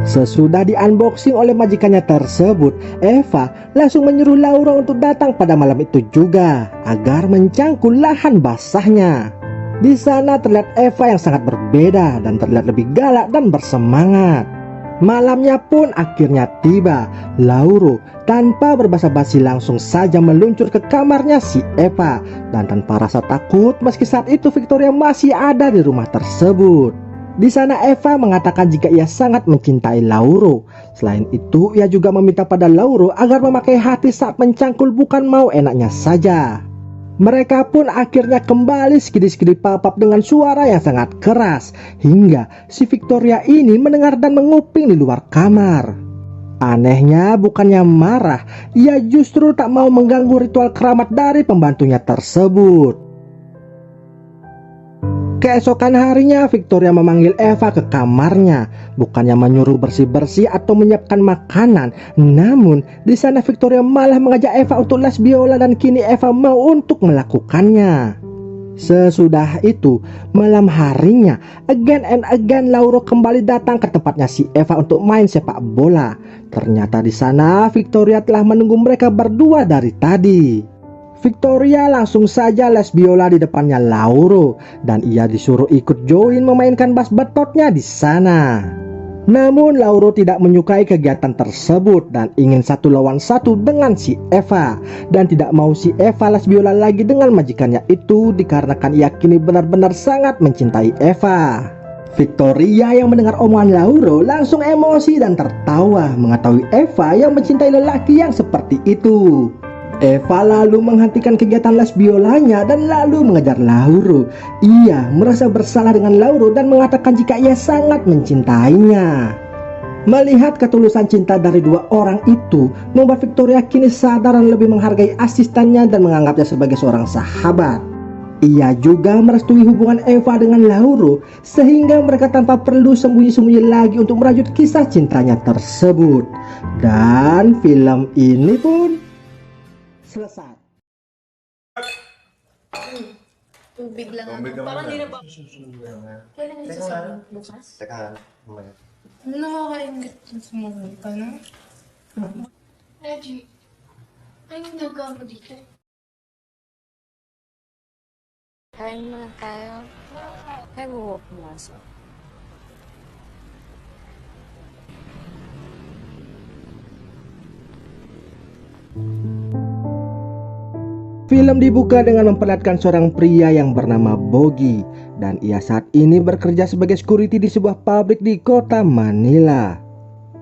Speaker 2: Sesudah di-unboxing oleh majikannya tersebut, Eva langsung menyuruh Laura untuk datang pada malam itu juga agar mencangkul lahan basahnya. Di sana terlihat Eva yang sangat berbeda dan terlihat lebih galak dan bersemangat. Malamnya pun akhirnya tiba. Lauro tanpa berbasa-basi langsung saja meluncur ke kamarnya si Eva dan tanpa rasa takut meski saat itu Victoria masih ada di rumah tersebut. Di sana Eva mengatakan jika ia sangat mencintai Lauro. Selain itu ia juga meminta pada Lauro agar memakai hati saat mencangkul, bukan mau enaknya saja. Mereka pun akhirnya kembali skidi-skidi papap dengan suara yang sangat keras hingga si Victoria ini mendengar dan menguping di luar kamar. Anehnya bukannya marah, ia justru tak mau mengganggu ritual keramat dari pembantunya tersebut. Keesokan harinya Victoria memanggil Eva ke kamarnya, bukannya menyuruh bersih-bersih atau menyiapkan makanan. Namun di sana Victoria malah mengajak Eva untuk les biola dan kini Eva mau untuk melakukannya. Sesudah itu malam harinya again and again Lauro kembali datang ke tempatnya si Eva untuk main sepak bola. Ternyata di sana Victoria telah menunggu mereka berdua dari tadi. Victoria langsung saja les biola di depannya Lauro dan ia disuruh ikut join memainkan bass betotnya di sana. Namun Lauro tidak menyukai kegiatan tersebut dan ingin 1 lawan 1 dengan si Eva dan tidak mau si Eva les biola lagi dengan majikannya itu dikarenakan ia kini benar-benar sangat mencintai Eva. Victoria yang mendengar omongan Lauro langsung emosi dan tertawa mengetahui Eva yang mencintai lelaki yang seperti itu. Eva lalu menghentikan kegiatan les biolanya dan lalu mengejar Lauro. Ia merasa bersalah dengan Lauro dan mengatakan jika ia sangat mencintainya. Melihat ketulusan cinta dari dua orang itu membuat Victoria kini sadar dan lebih menghargai asistennya dan menganggapnya sebagai seorang sahabat. Ia juga merestui hubungan Eva dengan Lauro sehingga mereka tanpa perlu sembunyi-sembunyi lagi untuk merajut kisah cintanya tersebut. Dan film ini pun selesai.
Speaker 3: Tubig lang ako. Parang di na ba? Kailan yung sasabihin? Bukas?
Speaker 1: Teka, mamaya.
Speaker 3: Nakakaingit yung sumulong ka na. Reggie, anong nagawa mo dito? Kain muna tayo. Kaya buwak mo aso.
Speaker 2: Film dibuka dengan memperlihatkan seorang pria yang bernama Bogi dan ia saat ini bekerja sebagai security di sebuah pabrik di kota Manila.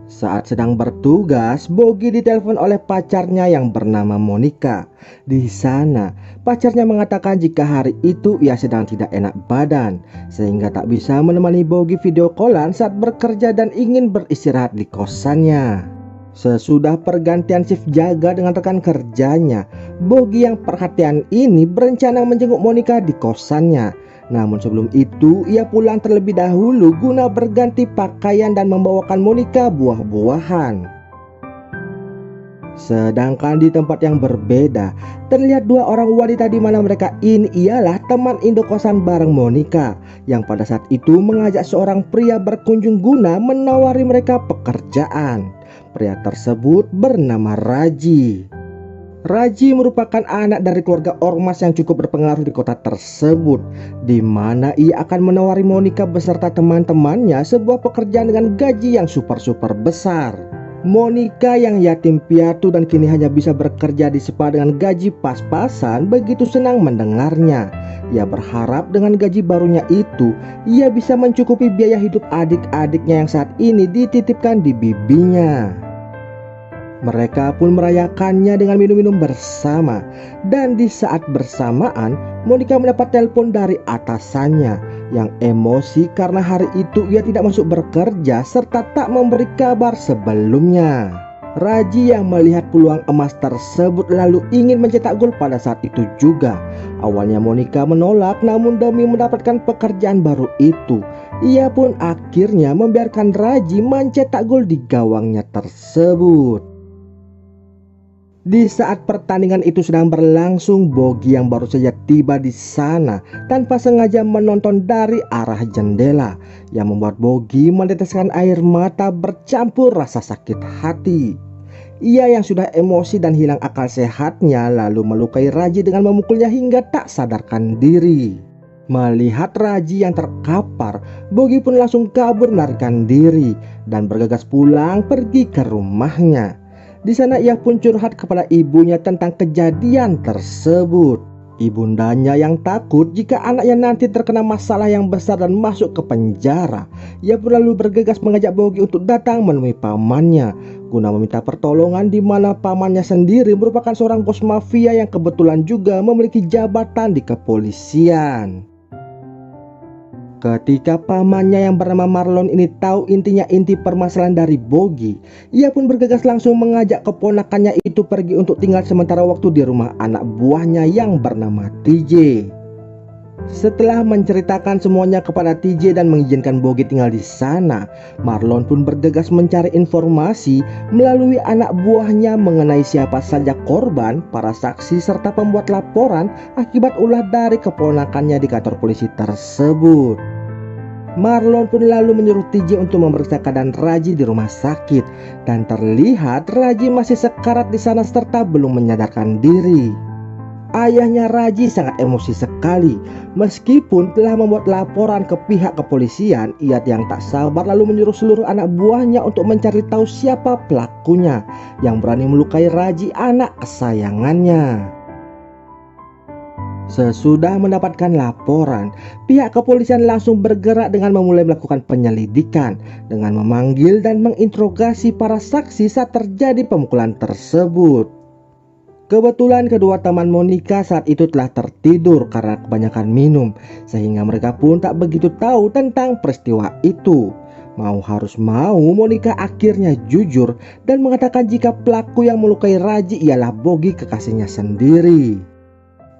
Speaker 2: Saat sedang bertugas, Bogi ditelepon oleh pacarnya yang bernama Monica. Di sana, pacarnya mengatakan jika hari itu ia sedang tidak enak badan sehingga tak bisa menemani Bogi video callan saat bekerja dan ingin beristirahat di kosannya. Sesudah pergantian shift jaga dengan rekan kerjanya, Bogi yang perhatian ini berencana menjenguk Monica di kosannya. Namun sebelum itu ia pulang terlebih dahulu guna berganti pakaian dan membawakan Monica buah-buahan. Sedangkan di tempat yang berbeda terlihat dua orang wanita di mana mereka ini ialah teman indokosan bareng Monica yang pada saat itu mengajak seorang pria berkunjung guna menawari mereka pekerjaan. Pria tersebut bernama Raji. Raji merupakan anak dari keluarga ormas yang cukup berpengaruh di kota tersebut, di mana ia akan menawari Monica beserta teman-temannya sebuah pekerjaan dengan gaji yang super besar. Monica yang yatim piatu dan kini hanya bisa bekerja di spa dengan gaji pas-pasan begitu senang mendengarnya. Ia berharap dengan gaji barunya itu ia bisa mencukupi biaya hidup adik-adiknya yang saat ini dititipkan di bibinya. Mereka pun merayakannya dengan minum-minum bersama. Dan di saat bersamaan Monica mendapat telepon dari atasannya yang emosi karena hari itu ia tidak masuk bekerja serta tak memberi kabar sebelumnya. Raji yang melihat peluang emas tersebut lalu ingin mencetak gol pada saat itu juga. Awalnya Monica menolak, namun demi mendapatkan pekerjaan baru itu ia pun akhirnya membiarkan Raji mencetak gol di gawangnya tersebut. Di saat pertandingan itu sedang berlangsung, Bogi yang baru saja tiba di sana tanpa sengaja menonton dari arah jendela yang membuat Bogi meneteskan air mata bercampur rasa sakit hati. Ia yang sudah emosi dan hilang akal sehatnya lalu melukai Raji dengan memukulnya hingga tak sadarkan diri. Melihat Raji yang terkapar, Bogi pun langsung kabur melarikan diri dan bergegas pulang pergi ke rumahnya. Di sana ia pun curhat kepada ibunya tentang kejadian tersebut. Ibundanya yang takut jika anaknya nanti terkena masalah yang besar dan masuk ke penjara. Ia pun lalu bergegas mengajak Bogi untuk datang menemui pamannya guna meminta pertolongan, di mana pamannya sendiri merupakan seorang bos mafia yang kebetulan juga memiliki jabatan di kepolisian. Ketika pamannya yang bernama Marlon ini tahu inti permasalahan dari Bogi, ia pun bergegas langsung mengajak keponakannya itu pergi untuk tinggal sementara waktu di rumah anak buahnya yang bernama TJ. Setelah menceritakan semuanya kepada TJ dan mengizinkan Bogi tinggal di sana, Marlon pun bergegas mencari informasi melalui anak buahnya mengenai siapa saja korban, para saksi serta pembuat laporan akibat ulah dari keponakannya di kantor polisi tersebut. Marlon pun lalu menyuruh TJ untuk memeriksa keadaan Raji di rumah sakit, dan terlihat Raji masih sekarat di sana serta belum menyadarkan diri. Ayahnya Raji sangat emosi sekali. Meskipun telah membuat laporan ke pihak kepolisian, ia yang tak sabar lalu menyuruh seluruh anak buahnya untuk mencari tahu siapa pelakunya yang berani melukai Raji, anak kesayangannya. Sesudah mendapatkan laporan, pihak kepolisian langsung bergerak dengan memulai melakukan penyelidikan dengan memanggil dan menginterogasi para saksi saat terjadi pemukulan tersebut. Kebetulan kedua teman Monica saat itu telah tertidur karena kebanyakan minum, sehingga mereka pun tak begitu tahu tentang peristiwa itu. Harus mau, Monica akhirnya jujur dan mengatakan jika pelaku yang melukai Raji ialah Bogi, kekasihnya sendiri.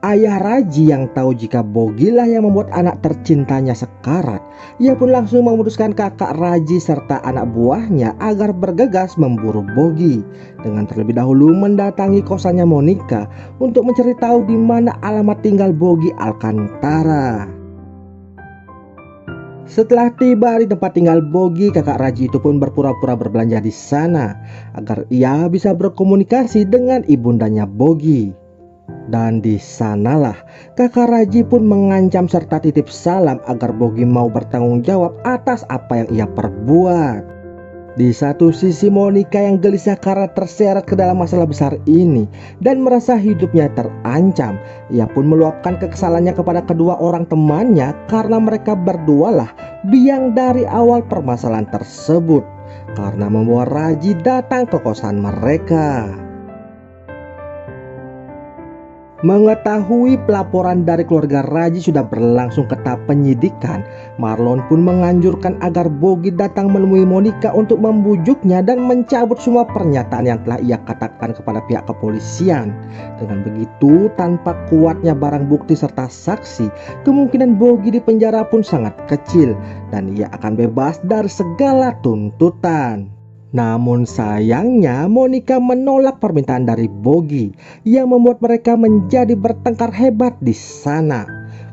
Speaker 2: Ayah Raji yang tahu jika Bogi lah yang membuat anak tercintanya sekarat, ia pun langsung memutuskan kakak Raji serta anak buahnya agar bergegas memburu Bogi dengan terlebih dahulu mendatangi kosannya Monica untuk mencari tahu di mana alamat tinggal Bogi Alcantara. Setelah tiba di tempat tinggal Bogi, kakak Raji itu pun berpura-pura berbelanja di sana agar ia bisa berkomunikasi dengan ibundanya Bogi. Dan di sanalah kakak Raji pun mengancam serta titip salam agar Bogi mau bertanggung jawab atas apa yang ia perbuat. Di satu sisi Monica yang gelisah karena terseret ke dalam masalah besar ini dan merasa hidupnya terancam. Ia pun meluapkan kekesalannya kepada kedua orang temannya karena mereka berdualah biang dari awal permasalahan tersebut, karena membawa Raji datang ke kosan mereka. Mengetahui pelaporan dari keluarga Raji sudah berlangsung ke tahap penyidikan, Marlon pun menganjurkan agar Bogi datang menemui Monica untuk membujuknya dan mencabut semua pernyataan yang telah ia katakan kepada pihak kepolisian. Dengan begitu, tanpa kuatnya barang bukti serta saksi, kemungkinan Bogi di penjara pun sangat kecil dan ia akan bebas dari segala tuntutan. Namun sayangnya Monica menolak permintaan dari Bogi yang membuat mereka menjadi bertengkar hebat di sana.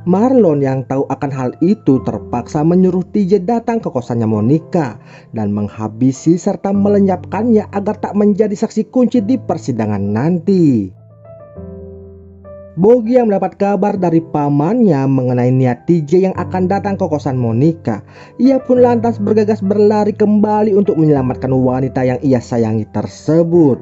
Speaker 2: Marlon yang tahu akan hal itu terpaksa menyuruh TJ datang ke kosannya Monica dan menghabisi serta melenyapkannya agar tak menjadi saksi kunci di persidangan nanti. Bogi yang mendapat kabar dari pamannya mengenai niat TJ yang akan datang ke kosan Monica, ia pun lantas bergegas berlari kembali untuk menyelamatkan wanita yang ia sayangi tersebut.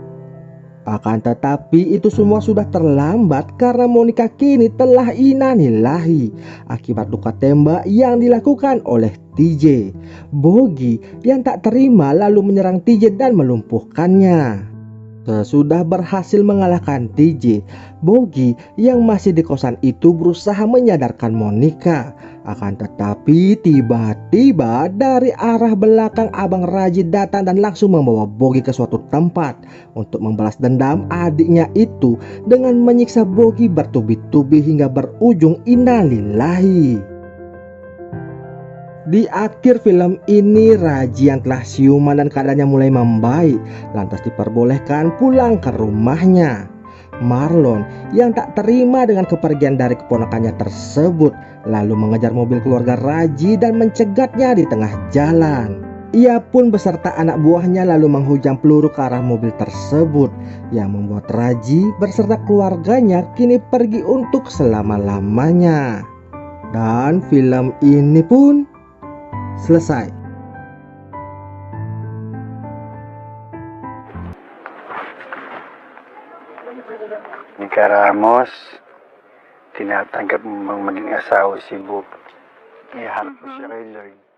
Speaker 2: Akan tetapi itu semua sudah terlambat karena Monica kini telah innalillahi akibat luka tembak yang dilakukan oleh TJ. Bogi yang tak terima lalu menyerang TJ dan melumpuhkannya. Sesudah berhasil mengalahkan TJ, Bogi yang masih di kosan itu berusaha menyadarkan Monica. Akan tetapi tiba-tiba dari arah belakang Abang Raji datang dan langsung membawa Bogi ke suatu tempat untuk membalas dendam adiknya itu dengan menyiksa Bogi bertubi-tubi hingga berujung innalillahi. Di akhir film ini, Raji yang telah siuman dan keadaannya mulai membaik lantas diperbolehkan pulang ke rumahnya. Marlon yang tak terima dengan kepergian dari keponakannya tersebut lalu mengejar mobil keluarga Raji dan mencegatnya di tengah jalan. Ia pun beserta anak buahnya lalu menghujam peluru ke arah mobil tersebut yang membuat Raji beserta keluarganya kini pergi untuk selama-lamanya. Dan film ini pun selesai.
Speaker 13: Nika Ramos, tinatanggap mo maging asawa si Bob. Iharap mo siya kay Lloyd.